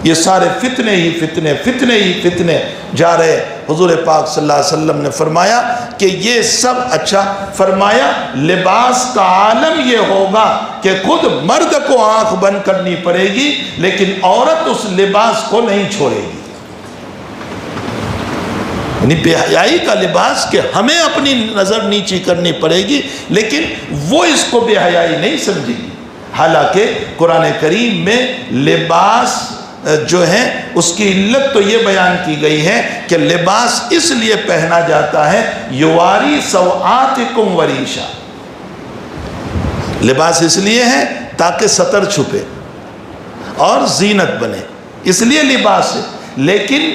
یہ سارے فتنے ہی فتنے، فتنے ہی فتنے جا رہے۔ حضور پاک صلی اللہ علیہ وسلم نے فرمایا کہ یہ سب اچھا فرمایا، لباس کا عالم یہ ہوگا کہ خود مرد کو آنکھ بند کرنی پڑے گی لیکن عورت اس لباس کو نہیں چھوڑے گی۔ یعنی بے حیائی کا لباس کہ ہمیں اپنی نظر نیچی کرنی پڑے گی لیکن وہ اس کو بے حیائی نہیں سمجھے گی۔ حالانکہ قرآن کریم میں لباس جو ہے اس کی علت تو یہ بیان کی گئی ہے کہ لباس اس لیے پہنا جاتا ہے یواری سوآتکم وریشا، لباس اس لیے ہے تاکہ ستر چھپے اور زینت بنے، اس لیے لباس ہے۔ لیکن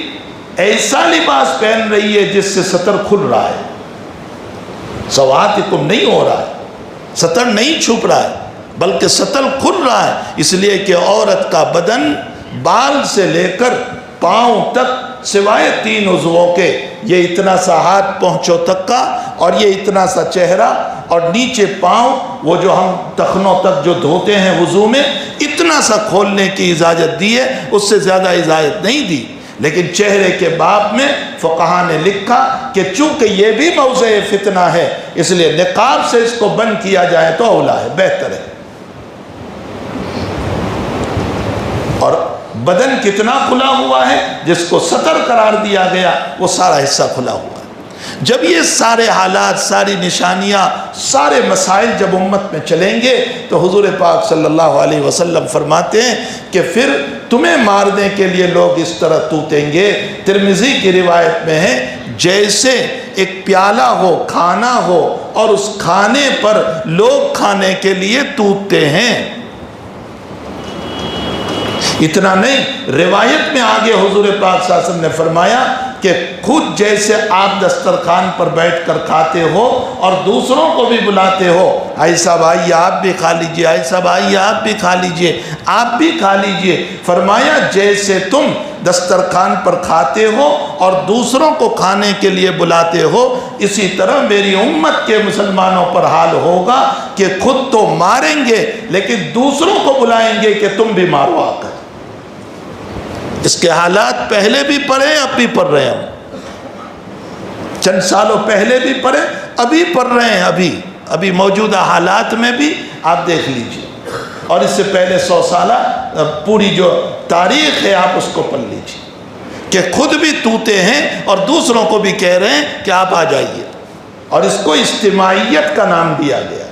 ایسا لباس پہن رہی ہے جس سے ستر کھل رہا ہے، سوآتکم نہیں ہو رہا ہے، ستر نہیں چھپ رہا ہے بلکہ ستر کھل رہا ہے، اس لیے کہ عورت کا بدن بال سے لے کر پاؤں تک سوائے 3 عضووں کے، یہ اتنا سا ہاتھ پہنچو تک کا اور یہ اتنا سا چہرہ اور نیچے پاؤں، وہ جو ہم ٹخنوں تک جو دھوتے ہیں وضو میں، اتنا سا کھولنے کی اجازت دی ہے، اس سے زیادہ اجازت نہیں دی۔ لیکن چہرے کے باب میں فقہا نے لکھا کہ چونکہ یہ بھی موضع فتنہ ہے اس لیے نقاب سے اس کو بند کیا جائے تو اولا ہے، بہتر ہے۔ اور بدن کتنا کھلا ہوا ہے، جس کو ستر قرار دیا گیا وہ سارا حصہ کھلا ہوا ہے۔ جب یہ سارے حالات، ساری نشانیاں، سارے مسائل جب امت میں چلیں گے تو حضور پاک صلی اللہ علیہ وسلم فرماتے ہیں کہ پھر تمہیں مارنے کے لیے لوگ اس طرح توتیں گے۔ ترمذی کی روایت میں ہے جیسے ایک پیالہ ہو، کھانا ہو اور اس کھانے پر لوگ کھانے کے لیے توتتے ہیں۔ اتنا نہیں، روایت میں آگے حضور پاک صلی اللہ علیہ وسلم نے فرمایا کہ خود جیسے آپ دسترخوان پر بیٹھ کر کھاتے ہو اور دوسروں کو بھی بلاتے ہو، آئی صاحب آئیے آپ بھی کھا لیجئے، آئی صاحب آئیے آپ بھی کھا لیجئے، آپ بھی کھا لیجئے، فرمایا جیسے تم دسترخوان پر کھاتے ہو اور دوسروں کو کھانے کے لیے بلاتے ہو، اسی طرح میری امت کے مسلمانوں پر حال ہوگا کہ خود تو ماریں گے لیکن دوسروں کو بلائیں گے کہ تم بھی مارو آ کر۔ اس کے حالات پہلے بھی پڑھے، اب بھی پڑھ رہے ہیں، چند سالوں پہلے بھی پڑھے، ابھی پڑھ رہے ہیں، ابھی موجودہ حالات میں بھی آپ دیکھ لیجئے، اور اس سے پہلے 100 سالہ پوری جو تاریخ ہے آپ اس کو پڑھ لیجئے کہ خود بھی توتے ہیں اور دوسروں کو بھی کہہ رہے ہیں کہ آپ آ جائیے، اور اس کو اجتماعیت کا نام دیا گیا۔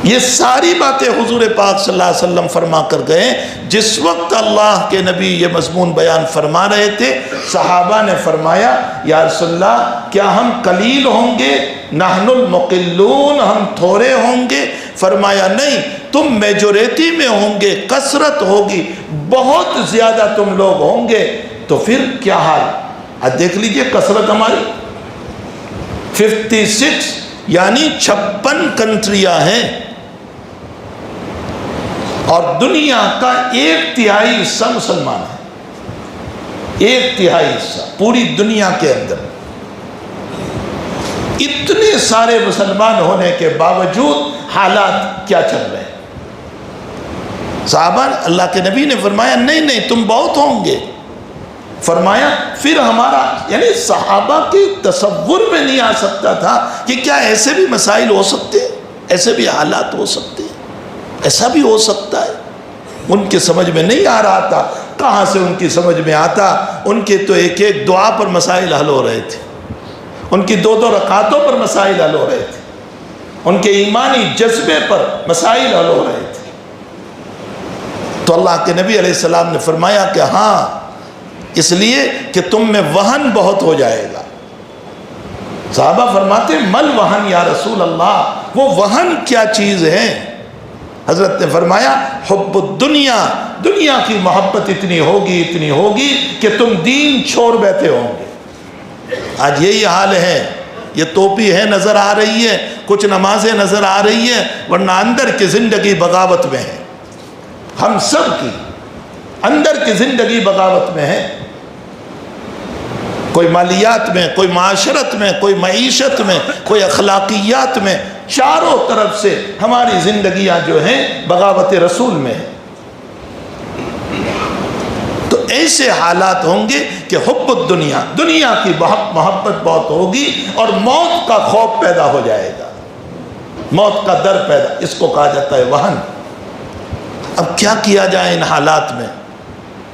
یہ ساری باتیں حضور پاک صلی اللہ علیہ وسلم فرما کر گئے۔ جس وقت اللہ کے نبی یہ مضمون بیان فرما رہے تھے، صحابہ نے فرمایا یا رسول اللہ کیا ہم قلیل ہوں گے؟ نحن المقلون، ہم تھوڑے ہوں گے؟ فرمایا نہیں، تم میجورٹی میں ہوں گے، کثرت ہوگی، بہت زیادہ تم لوگ ہوں گے۔ تو پھر کیا حال؟ اب دیکھ لیجئے کثرت ہماری 56 یعنی 56 کنٹریاں ہیں، اور دنیا کا 1/3 حصہ مسلمان ہے، 1/3 حصہ پوری دنیا کے اندر۔ اتنے سارے مسلمان ہونے کے باوجود حالات کیا چل رہے ہیں؟ صحابہ اللہ کے نبی نے فرمایا نہیں تم بہت ہوں گے۔ فرمایا پھر ہمارا، یعنی صحابہ کے تصور میں نہیں آ سکتا تھا کہ کیا ایسے بھی مسائل ہو سکتے ہیں، ایسے بھی حالات ہو سکتے ہیں، ایسا بھی ہو سکتا ہے۔ ان کے سمجھ میں نہیں آ رہا تھا، کہاں سے ان کی سمجھ میں آتا؟ ان کے تو ایک ایک دعا پر مسائل حل ہو رہے تھے، ان کی 2 رکعتوں پر مسائل حل ہو رہے تھے، ان کے ایمانی جذبے پر مسائل حل ہو رہے تھے۔ تو اللہ کے نبی علیہ السلام نے فرمایا کہ ہاں اس لیے کہ تم میں وہن بہت ہو جائے گا۔ صحابہ فرماتے مل وہن یا رسول اللہ، وہ وہن کیا چیز ہے؟ حضرت نے فرمایا حب الدنیا، دنیا کی محبت اتنی ہوگی کہ تم دین چھوڑ بیٹھے ہوں گے۔ آج یہی حال ہے، یہ ٹوپی ہے نظر آ رہی ہے، کچھ نمازیں نظر آ رہی ہے، ورنہ اندر کی زندگی بغاوت میں ہے۔ ہم سب کی اندر کی زندگی بغاوت میں ہے، کوئی مالیات میں، کوئی معاشرت میں، کوئی معیشت میں، کوئی اخلاقیات میں، چاروں طرف سے ہماری زندگیاں جو ہیں بغاوت رسول میں ہیں۔ تو ایسے حالات ہوں گے کہ حب الدنیا، دنیا کی محبت بہت ہوگی، اور موت کا خوف پیدا ہو جائے گا، موت کا ڈر پیدا، اس کو کہا جاتا ہے وہن۔ اب کیا کیا جائے ان حالات میں؟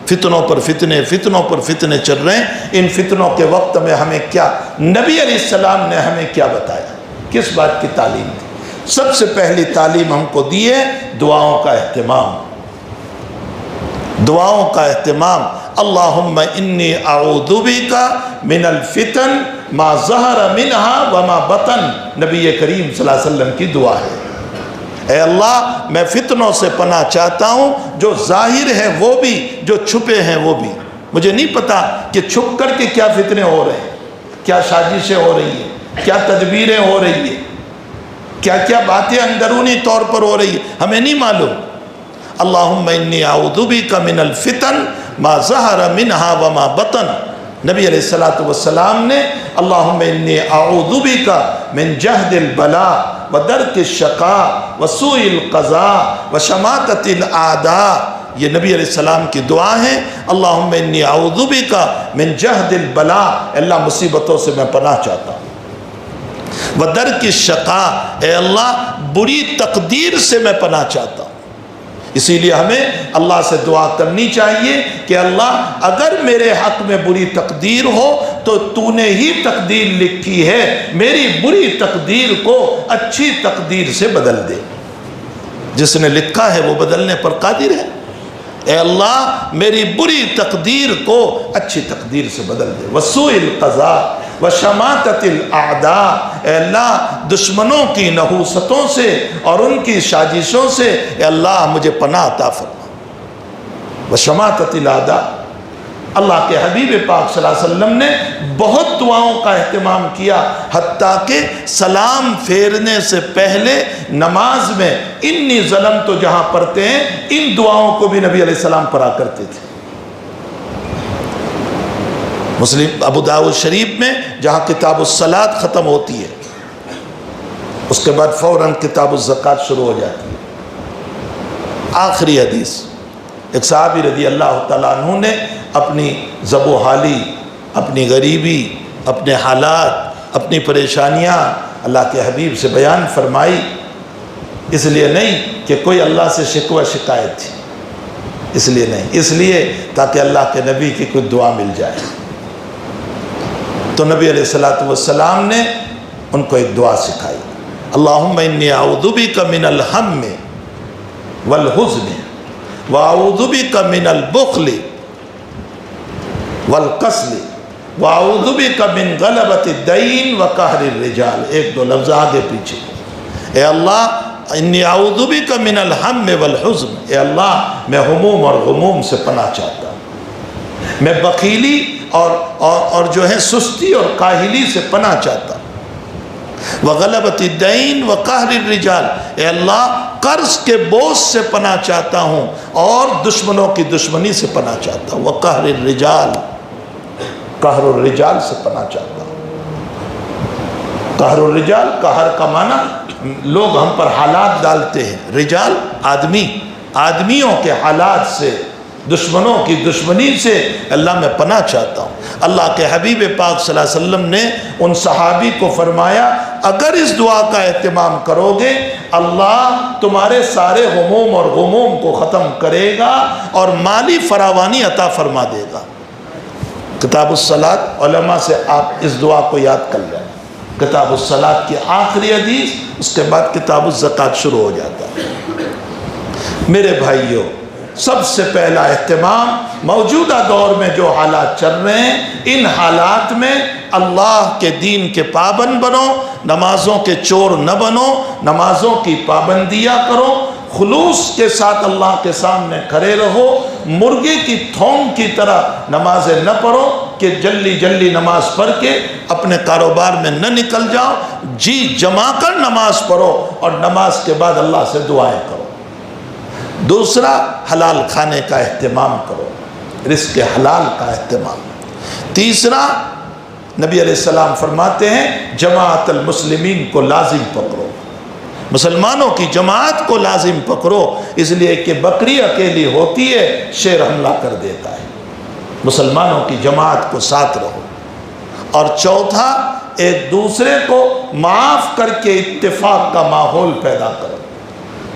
فتنوں پر فتنے چل رہے ہیں۔ ان فتنوں کے وقت میں ہمیں کیا نبی علیہ السلام نے ہمیں کیا بتایا، کس بات کی تعلیم دی؟ سب سے پہلی تعلیم ہم کو دی ہے دعاؤں کا اہتمام، دعاؤں کا اہتمام۔ اللہم انی اعوذ بک من الفتن ما ظہر منہا وما بطن، نبی کریم صلی اللہ علیہ وسلم کی دعا ہے۔ اے اللہ میں فتنوں سے پناہ چاہتا ہوں، جو ظاہر ہے وہ بھی، جو چھپے ہیں وہ بھی۔ مجھے نہیں پتا کہ چھپ کر کے کیا فتنے ہو رہے ہیں، کیا سازشیں ہو رہی ہیں، کیا تدبیریں ہو رہی ہیں، کیا کیا باتیں اندرونی طور پر ہو رہی ہیں، ہمیں نہیں معلوم۔ اللہم انی اعوذ بک من الفتن ما ظہر منہا وما بطن، نبی علیہ السلام نے اللہم انی اعوذ بک من جہد البلاء ودرک الشقاء وسوء القضاء وشماتۃ الاعداء، یہ نبی علیہ السلام کی دعا ہے۔ اللہم انی اعوذ بک من جہد البلاء، اللہ مصیبتوں سے میں پناہ چاہتا ہوں، ودرک الشقاء، اے اللہ بری تقدیر سے میں پناہ چاہتا ہوں۔ اسی لیے ہمیں اللہ سے دعا کرنی چاہیے کہ اللہ اگر میرے حق میں بری تقدیر ہو تو تو نے ہی تقدیر لکھی ہے، میری بری تقدیر کو اچھی تقدیر سے بدل دے، جس نے لکھا ہے وہ بدلنے پر قادر ہے۔ اے اللہ میری بری تقدیر کو اچھی تقدیر سے بدل دے۔ وسوء القضاء وشماتۃ الاعداء، اے اللہ دشمنوں کی نحوستوں سے اور ان کی سازشوں سے اے اللہ مجھے پناہ عطا فرما۔ وشماتۃ الاعداء، اللہ کے حبیب پاک صلی اللہ علیہ وسلم نے بہت دعاؤں کا اہتمام کیا، حتیٰ کہ سلام پھیرنے سے پہلے نماز میں انی ظلمت تو جہاں پڑھتے ہیں، ان دعاؤں کو بھی نبی علیہ السلام پڑھا کرتے تھے۔ مسلم ابو داؤد شریف میں جہاں کتاب الصلاۃ ختم ہوتی ہے، اس کے بعد فوراً کتاب الزکوٰۃ شروع ہو جاتی ہے۔ آخری حدیث، ایک صحابی رضی اللہ تعالیٰ عنہ نے اپنی زب و حالی، اپنی غریبی، اپنے حالات، اپنی پریشانیاں اللہ کے حبیب سے بیان فرمائی، اس لیے نہیں کہ کوئی اللہ سے شکوہ شکایت تھی، اس لیے نہیں، اس لیے تاکہ اللہ کے نبی کی کوئی دعا مل جائے۔ تو نبی علیہ السلام نے ان کو ایک دعا سکھائی، اللہم انی اعوذ بک من الہم والحزن واعوذ بک من البخل والکسل واعوذ بک من غلبۃ الدین وقہر الرجال۔ ایک دو لفظ آگے پیچھے، اے اللہ انی اعوذ بک من الہم والحزن، اے اللہ میں ہموم اور غموم سے پناہ چاہتا ہوں، میں بخیلی اور جو ہے سستی اور کاہلی سے پناہ چاہتا ہوں، وغلبۃ الدین وقہر الرجال، اے اللہ قرض کے بوجھ سے پناہ چاہتا ہوں اور دشمنوں کی دشمنی سے پناہ چاہتا ہوں، وقہر الرجال، قہر الرجال سے پناہ چاہتا ہوں۔ قہر الرجال، قہر کا معنی لوگ ہم پر حالات ڈالتے ہیں، رجال آدمی، آدمیوں کے حالات سے، دشمنوں کی دشمنی سے اللہ میں پناہ چاہتا ہوں۔ اللہ کے حبیب پاک صلی اللہ علیہ وسلم نے ان صحابی کو فرمایا اگر اس دعا کا اہتمام کرو گے اللہ تمہارے سارے غموم اور غموم کو ختم کرے گا اور مالی فراوانی عطا فرما دے گا۔ کتاب الصلاۃ، علماء سے آپ اس دعا کو یاد کر لیں، کتاب الصلاۃ کی آخری حدیث، اس کے بعد کتاب الزکوٰۃ شروع ہو جاتا ہے۔ میرے بھائیوں، سب سے پہلا اہتمام موجودہ دور میں جو حالات چل رہے ہیں، ان حالات میں اللہ کے دین کے پابند بنو، نمازوں کے چور نہ بنو، نمازوں کی پابندیاں کرو، خلوص کے ساتھ اللہ کے سامنے کھڑے رہو، مرغے کی تھونگ کی طرح نمازیں نہ پڑھو کہ جلدی جلدی نماز پڑھ کے اپنے کاروبار میں نہ نکل جاؤ، جی جما کر نماز پڑھو اور نماز کے بعد اللہ سے دعائیں کرو۔ دوسرا، حلال کھانے کا اہتمام کرو، رزق حلال کا اہتمام۔ تیسرا، نبی علیہ السلام فرماتے ہیں جماعت المسلمین کو لازم پکڑو، مسلمانوں کی جماعت کو لازم پکڑو، اس لیے کہ بکری اکیلی ہوتی ہے شیر حملہ کر دیتا ہے، مسلمانوں کی جماعت کو ساتھ رہو۔ اور چوتھا، ایک دوسرے کو معاف کر کے اتفاق کا ماحول پیدا کرو،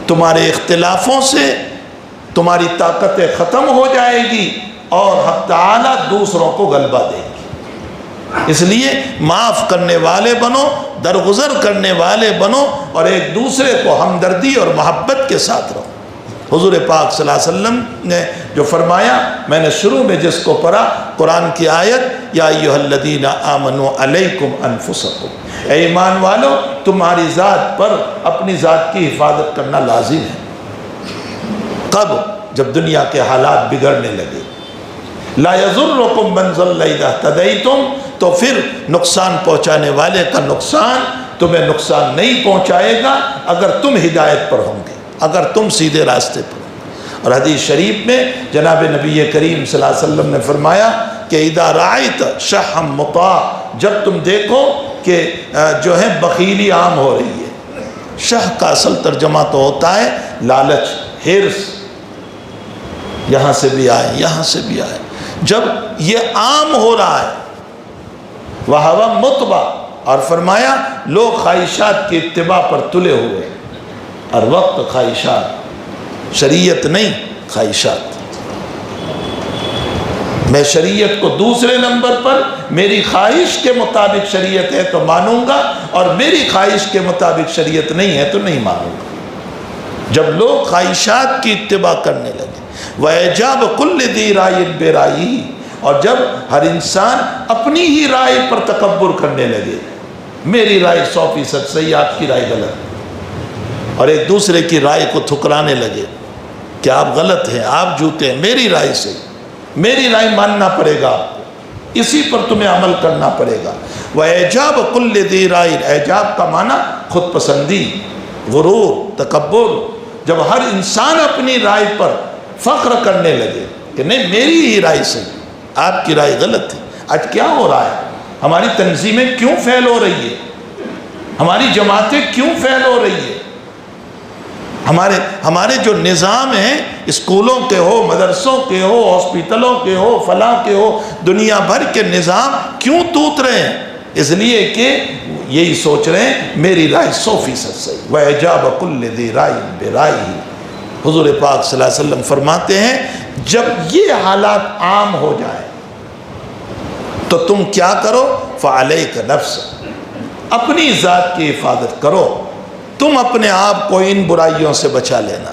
تمہارے اختلافوں سے تمہاری طاقتیں ختم ہو جائے گی اور حق تعالیٰ دوسروں کو غلبہ دے گی۔ اس لیے معاف کرنے والے بنو، درگزر کرنے والے بنو اور ایک دوسرے کو ہمدردی اور محبت کے ساتھ رہو۔ حضور پاک صلی اللہ علیہ وسلم نے جو فرمایا، میں نے شروع میں جس کو پڑھا، قرآن کی آیت، یا ایھا الذین آمنوا علیکم انفسکم، اے ایمان والو تمہاری ذات پر اپنی ذات کی حفاظت کرنا لازم ہے۔ کب؟ جب دنیا کے حالات بگڑنے لگے۔ لا یضرکم من ضل اذا اہتدیتم، تو پھر نقصان پہنچانے والے کا نقصان تمہیں نقصان نہیں پہنچائے گا اگر تم ہدایت پر ہوں گے، اگر تم سیدھے راستے پر ہوں۔ اور حدیث شریف میں جناب نبی کریم صلی اللہ علیہ وسلم نے فرمایا کہ اذا رأیت شحا مطاع، جب تم دیکھو کہ جو ہے بخیلی عام ہو رہی ہے۔ شح کا اصل ترجمہ تو ہوتا ہے لالچ، ہرس، یہاں سے بھی آئے یہاں سے بھی آئے۔ جب یہ عام ہو رہا ہے، وَهَوَ مُتْبَعٌ، اور فرمایا لوگ خواہشات کی اتباع پر تلے ہوئے، اور وقت خواہشات، شریعت نہیں خواہشات۔ میں شریعت کو دوسرے نمبر پر، میری خواہش کے مطابق شریعت ہے تو مانوں گا، اور میری خواہش کے مطابق شریعت نہیں ہے تو نہیں مانوں گا۔ جب لوگ خواہشات کی اتباع کرنے لگے، وَإِعْجَابُ كُلِّ ذِي رَأْيٍ بِرَأْيِهِ، اور جب ہر انسان اپنی ہی رائے پر تکبر کرنے لگے، میری رائے 100% صحیح، آپ کی رائے غلط، اور ایک دوسرے کی رائے کو ٹھکرانے لگے کہ آپ غلط ہیں، آپ جھوٹے ہیں، میری رائے سے، میری رائے ماننا پڑے گا، اسی پر تمہیں عمل کرنا پڑے گا۔ وَإِعْجَابُ كُلِّ ذِي رَأْيٍ، اعجاب کا معنی خود پسندی، غرور، تکبر۔ جب ہر انسان اپنی رائے پر فخر کرنے لگے کہ نہیں میری ہی رائے سے، آپ کی رائے غلط ہے۔ آج کیا ہو رہا ہے؟ ہماری تنظیمیں کیوں فیل ہو رہی ہے؟ ہماری جماعتیں کیوں فیل ہو رہی ہے؟ ہمارے جو نظام ہیں، اسکولوں کے ہو، مدرسوں کے ہو، ہاسپٹلوں کے ہو، فلاں کے ہو، دنیا بھر کے نظام کیوں ٹوٹ رہے ہیں؟ اس لیے کہ یہی سوچ رہے ہیں میری رائے 100% صحیح۔ وَإِعْجَابَ كُلِّ ذِي رَأْيٍ بِرَأْيِهِ، حضور پاک صلی اللہ علیہ وسلم فرماتے ہیں جب یہ حالات عام ہو جائیں تو تم کیا کرو؟ فَعَلَيْكَ نَفْسَ، اپنی ذات کی حفاظت کرو، تم اپنے آپ کو ان برائیوں سے بچا لینا،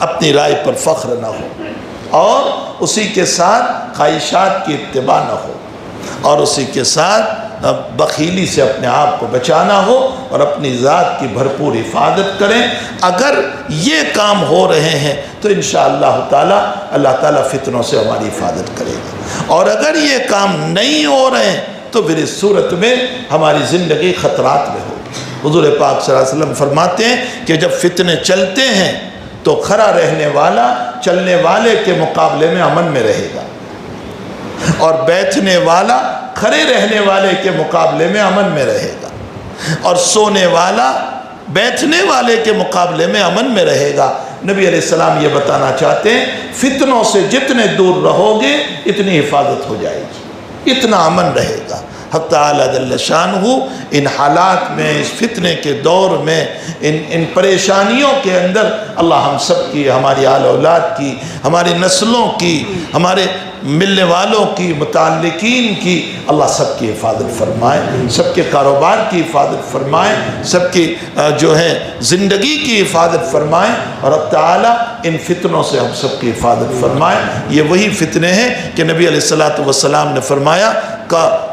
اپنی رائے پر فخر نہ ہو، اور اسی کے ساتھ خواہشات کی اتباع نہ ہو، اور اسی کے ساتھ بخیلی سے اپنے آپ کو بچانا ہو، اور اپنی ذات کی بھرپور حفاظت کریں۔ اگر یہ کام ہو رہے ہیں تو انشاءاللہ تعالی اللہ تعالیٰ فتنوں سے ہماری حفاظت کرے گا، اور اگر یہ کام نہیں ہو رہے ہیں تو پھر اس صورت میں ہماری زندگی خطرات میں ہوگی۔ حضور پاک صلی اللہ علیہ وسلم فرماتے ہیں کہ جب فتنے چلتے ہیں تو کھڑا رہنے والا چلنے والے کے مقابلے میں امن میں رہے گا، اور بیٹھنے والا کھڑے رہنے والے کے مقابلے میں امن میں رہے گا، اور سونے والا بیٹھنے والے کے مقابلے میں امن میں رہے گا۔ نبی علیہ السلام یہ بتانا چاہتے ہیں فتنوں سے جتنے دور رہو گے اتنی حفاظت ہو جائے گی، اتنا امن رہے گا۔ حق تعالیٰ جل شانہ ان حالات میں، اس فتنے کے دور میں، ان پریشانیوں کے اندر اللہ ہم سب کی، ہماری آل اولاد کی، ہماری نسلوں کی، ہمارے ملنے والوں کی، متعلقین کی اللہ سب کی حفاظت فرمائے، سب کے کاروبار کی حفاظت فرمائے، سب کی جو ہے زندگی کی حفاظت فرمائے، اور اب تعالیٰ ان فتنوں سے ہم سب کی حفاظت فرمائے۔ یہ وہی فتنے ہیں کہ نبی علیہ السلام نے فرمایا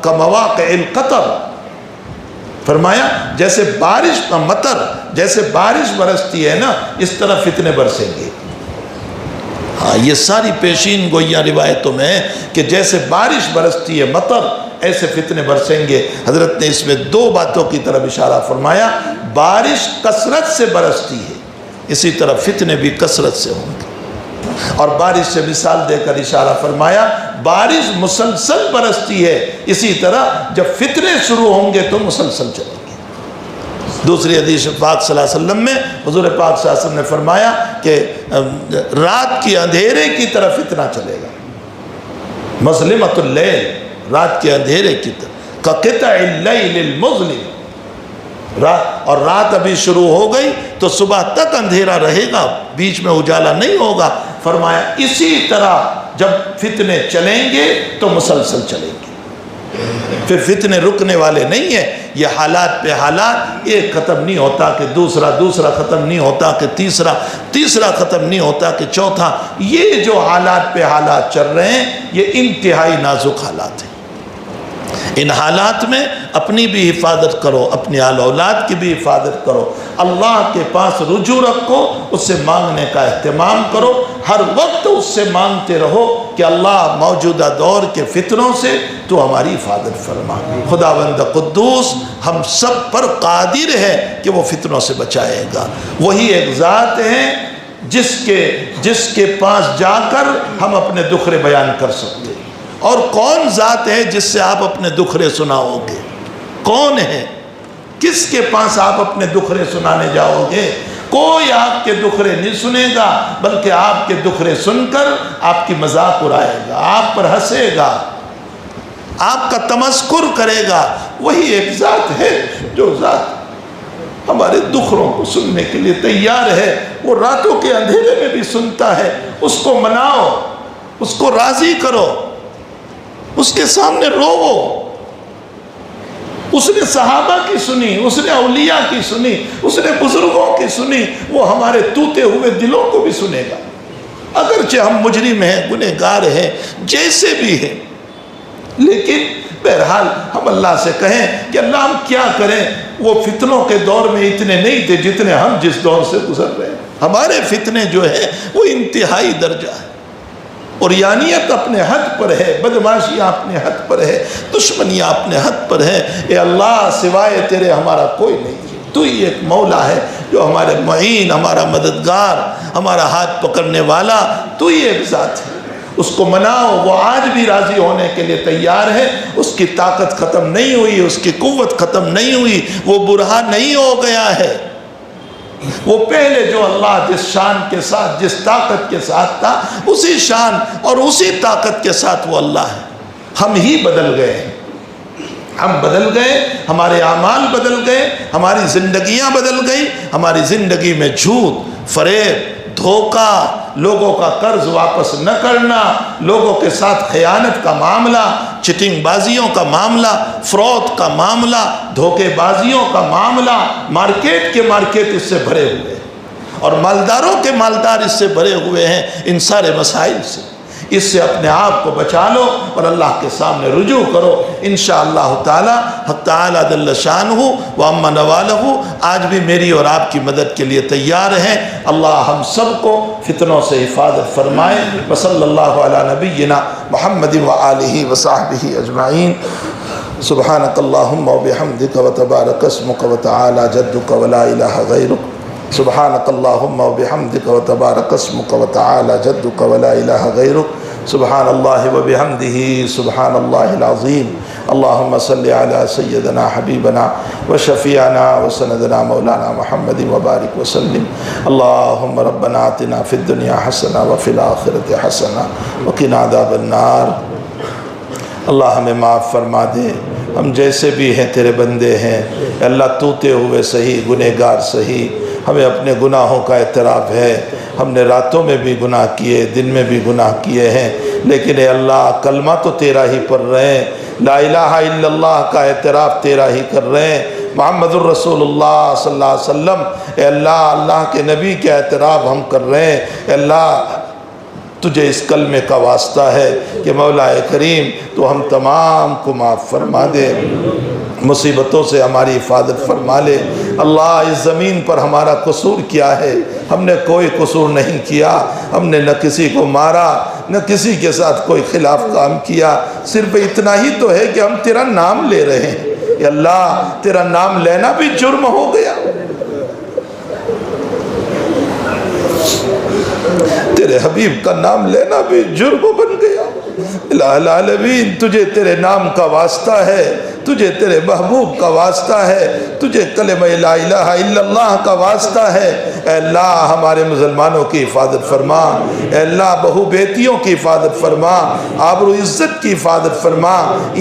کمواقع القطر، فرمایا جیسے بارش کا مطر، جیسے بارش برستی ہے نا، اس طرح فتنے برسیں گے۔ ہاں یہ ساری پیشین گوئیاں روایتوں میں ہیں کہ جیسے بارش برستی ہے مطر، ایسے فتنے برسیں گے۔ حضرت نے اس میں دو باتوں کی طرف اشارہ فرمایا، بارش کثرت سے برستی ہے، اسی طرح فتنے بھی کثرت سے ہوں گے، اور بارش سے مثال دے کر اشارہ فرمایا بارش مسلسل برستی ہے، اسی طرح جب فتنے شروع ہوں گے تو مسلسل چلیں گے۔ دوسری حدیث پاک صلی اللہ علیہ وسلم میں حضور پاک صلی اللہ علیہ وسلم نے فرمایا کہ رات کی اندھیرے کی طرف فتنہ چلے گا، مظلمۃ اللیل، رات کے اندھیرے کی طرف، کقطع اللیل المظلم، اور رات ابھی شروع ہو گئی تو صبح تک اندھیرا رہے گا، بیچ میں اجالا نہیں ہوگا۔ فرمایا اسی طرح جب فتنے چلیں گے تو مسلسل چلیں گے، پھر فتنے رکنے والے نہیں ہیں۔ یہ حالات پہ حالات، ایک ختم نہیں ہوتا کہ دوسرا ختم نہیں ہوتا کہ تیسرا ختم نہیں ہوتا کہ چوتھا۔ یہ جو حالات پہ حالات چل رہے ہیں یہ انتہائی نازک حالات ہیں۔ ان حالات میں اپنی بھی حفاظت کرو، اپنی آل اولاد کی بھی حفاظت کرو، اللہ کے پاس رجوع رکھو، اس سے مانگنے کا اہتمام کرو، ہر وقت اس سے مانگتے رہو کہ اللہ موجودہ دور کے فتنوں سے تو ہماری حفاظت فرما۔ خداوند قدوس ہم سب پر قادر ہے کہ وہ فتنوں سے بچائے گا۔ وہی ایک ذات ہے جس کے پاس جا کر ہم اپنے دکھرے بیان کر سکتے ہیں۔ اور کون ذات ہے جس سے آپ اپنے دکھرے سناؤ گے؟ کون ہے؟ کس کے پاس آپ اپنے دکھرے سنانے جاؤ گے؟ کوئی آپ کے دکھرے نہیں سنے گا، بلکہ آپ کے دکھرے سن کر آپ کی مذاق اڑائے گا، آپ پر ہنسے گا، آپ کا تمسخر کرے گا۔ وہی ایک ذات ہے جو ذات ہمارے دکھروں کو سننے کے لیے تیار ہے۔ وہ راتوں کے اندھیرے میں بھی سنتا ہے۔ اس کو مناؤ، اس کو راضی کرو، اس کے سامنے روو۔ اس نے صحابہ کی سنی، اس نے اولیاء کی سنی، اس نے بزرگوں کی سنی، وہ ہمارے ٹوٹے ہوئے دلوں کو بھی سنے گا۔ اگرچہ ہم مجرم ہیں، گنہگار ہیں، جیسے بھی ہیں، لیکن بہرحال ہم اللہ سے کہیں کہ اللہ ہم کیا کریں؟ وہ فتنوں کے دور میں اتنے نہیں تھے جتنے ہم جس دور سے گزر رہے ہیں۔ ہمارے فتنے جو ہے وہ انتہائی درجہ ہے، اوریانیت اپنے حد پر ہے، بدماشیاں اپنے حد پر ہے، دشمنیاں اپنے حد پر ہے۔ اے اللہ سوائے تیرے ہمارا کوئی نہیں ہے، تو ہی ایک مولا ہے جو ہمارے معین، ہمارا مددگار، ہمارا ہاتھ پکڑنے والا، تو ہی ایک ذات ہے۔ اس کو مناؤ، وہ آج بھی راضی ہونے کے لیے تیار ہے۔ اس کی طاقت ختم نہیں ہوئی، اس کی قوت ختم نہیں ہوئی، وہ برہا نہیں ہو گیا ہے۔ وہ پہلے جو اللہ جس شان کے ساتھ، جس طاقت کے ساتھ تھا، اسی شان اور اسی طاقت کے ساتھ وہ اللہ ہے۔ ہم ہی بدل گئے، ہم بدل گئے، ہمارے اعمال بدل گئے، ہماری زندگیاں بدل گئی۔ ہماری زندگی میں جھوٹ، فریب، دھوکہ، لوگوں کا قرض واپس نہ کرنا، لوگوں کے ساتھ خیانت کا معاملہ، چٹنگ بازیوں کا معاملہ، فراڈ کا معاملہ، دھوکے بازیوں کا معاملہ، مارکیٹ کے مارکیٹ اس سے بھرے ہوئے ہیں، اور مالداروں کے مالدار اس سے بھرے ہوئے ہیں۔ ان سارے مسائل سے اس سے اپنے آپ کو بچا لو اور اللہ کے سامنے رجوع کرو۔ انشاءاللہ تعالی حق تعالی جل شانہ و عم نوالہ آج بھی میری اور آپ کی مدد کے لیے تیار ہیں۔ اللہ ہم سب کو فتنوں سے حفاظت فرمائے۔ وصلی اللہ علی نبینا محمد و آلہ و صحبہ اجمعین۔ سبحانک اللہم و بحمدک و تبارک اسمک و تعالی جدک و لا الہ غیرک۔ سبحانک اللہم و بحمدک و تبارک اسمک و تعالی جدک و لا الہ غیرک۔ سبحان اللہ و بحمدہ سبحان اللہ العظیم۔ اللہم صلی علی سیدنا حبیبنا و شفیعنا و سندنا مولانا محمد و بارک وسلم۔ اللہم ربنا آتنا فی الدنیا حسنہ و فی الآخرۃ حسنہ و قنا عذاب النار۔ اللہ ہمیں معاف فرما دے، ہم جیسے بھی ہیں تیرے بندے ہیں۔ اللہ ٹوٹے ہوئے سہی، گنہگار سہی، ہمیں اپنے گناہوں کا اعتراف ہے۔ ہم نے راتوں میں بھی گناہ کیے، دن میں بھی گناہ کیے ہیں، لیکن اے اللہ کلمہ تو تیرا ہی پڑھ رہے ہیں، لا الہ الا اللہ کا اعتراف تیرا ہی کر رہے ہیں، محمد الرسول اللہ صلی اللہ علیہ وسلم اے اللہ اللہ کے نبی کے اعتراف ہم کر رہے ہیں۔ اے اللہ تجھے اس کلمے کا واسطہ ہے کہ مولا کریم تو ہم تمام کو معاف فرما دے، مصیبتوں سے ہماری حفاظت فرما لے۔ اللہ اس زمین پر ہمارا قصور کیا ہے؟ ہم نے کوئی قصور نہیں کیا، ہم نے نہ کسی کو مارا نہ کسی کے ساتھ کوئی خلاف کام کیا، صرف اتنا ہی تو ہے کہ ہم تیرا نام لے رہے ہیں۔ یا اللہ تیرا نام لینا بھی جرم ہو گیا، تیرے حبیب کا نام لینا بھی جرم بن گیا۔ الہ العالمین تجھے تیرے نام کا واسطہ ہے، تجھے تیرے محبوب کا واسطہ ہے، تجھے کلمہ لا الہ الا اللہ کا واسطہ ہے۔ اے اللہ ہمارے مسلمانوں کی حفاظت فرما، اے اللہ بہو بیٹیوں کی حفاظت فرما، آبرو عزت کی حفاظت فرما،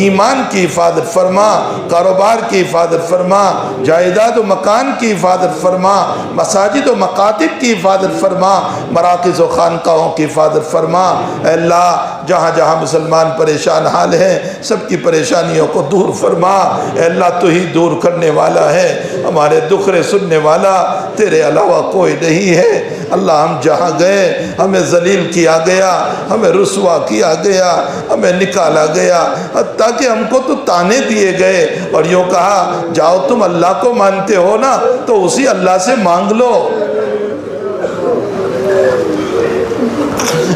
ایمان کی حفاظت فرما، کاروبار کی حفاظت فرما، جائیداد و مکان کی حفاظت فرما، مساجد و مکاتب کی حفاظت فرما، مراکز و خانقاہوں کی حفاظت فرما۔ اے اللہ جہاں جہاں مسلمان پریشان حال ہیں سب کی پریشانیوں کو دور فرما۔ اے اللہ تو ہی دور کرنے والا ہے، ہمارے دکھرے سننے والا تیرے علاوہ کوئی نہیں ہے۔ اللہ ہم جہاں گئے ہمیں ذلیل کیا گیا، ہمیں رسوا کیا گیا، ہمیں نکالا گیا، حتیٰ کہ ہم کو تو تانے دیے گئے اور یوں کہا جاؤ تم اللہ کو مانتے ہو نا تو اسی اللہ سے مانگ لو۔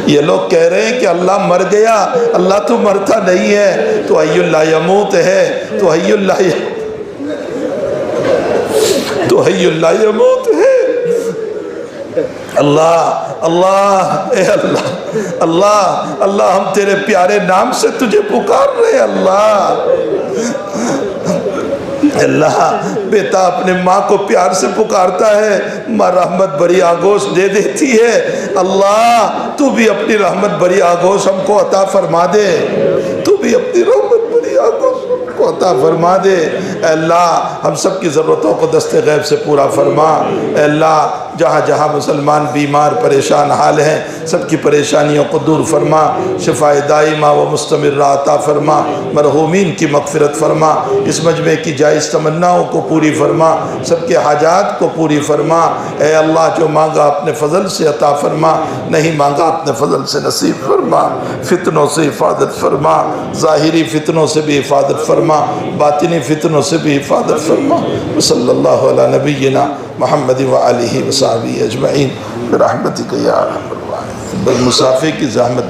یہ لوگ کہہ رہے ہیں کہ اللہ مر گیا، اللہ تو مرتا نہیں ہے، تو حی لا یموت ہے، تو حی لا یموت ہے۔ اللہ اللہ اے اللہ اللہ اللہ ہم تیرے پیارے نام سے تجھے پکار رہے ہیں۔ اللہ بیٹا اپنے ماں کو پیار سے پکارتا ہے، ماں رحمت بری آگوش دے دیتی ہے۔ اللہ تو بھی اپنی رحمت بری آگوش ہم کو عطا فرما دے، تو بھی اپنی رحمت بری آگوش ہم کو عطا فرما دے۔ اے اللہ ہم سب کی ضرورتوں کو دست غیب سے پورا فرما۔ اے اللہ جہاں جہاں مسلمان بیمار پریشان حال ہیں سب کی پریشانیوں کو دور فرما، شفاء دائمہ و مستمرہ عطا فرما، مرحومین کی مغفرت فرما، اس مجمع کی جائز تمناؤں کو پوری فرما، سب کے حاجات کو پوری فرما۔ اے اللہ جو مانگا اپنے فضل سے عطا فرما، نہیں مانگا اپنے فضل سے نصیب فرما، فتنوں سے حفاظت فرما، ظاہری فتنوں سے بھی حفاظت فرما، باطنی فتنوں سے بھی حفاظت فرما۔ صلی اللہ علی نبینا محمد وآلہ وصحبہ اجمعین برحمتک یا ارحم الراحمین۔ بس مسافر کی زحمت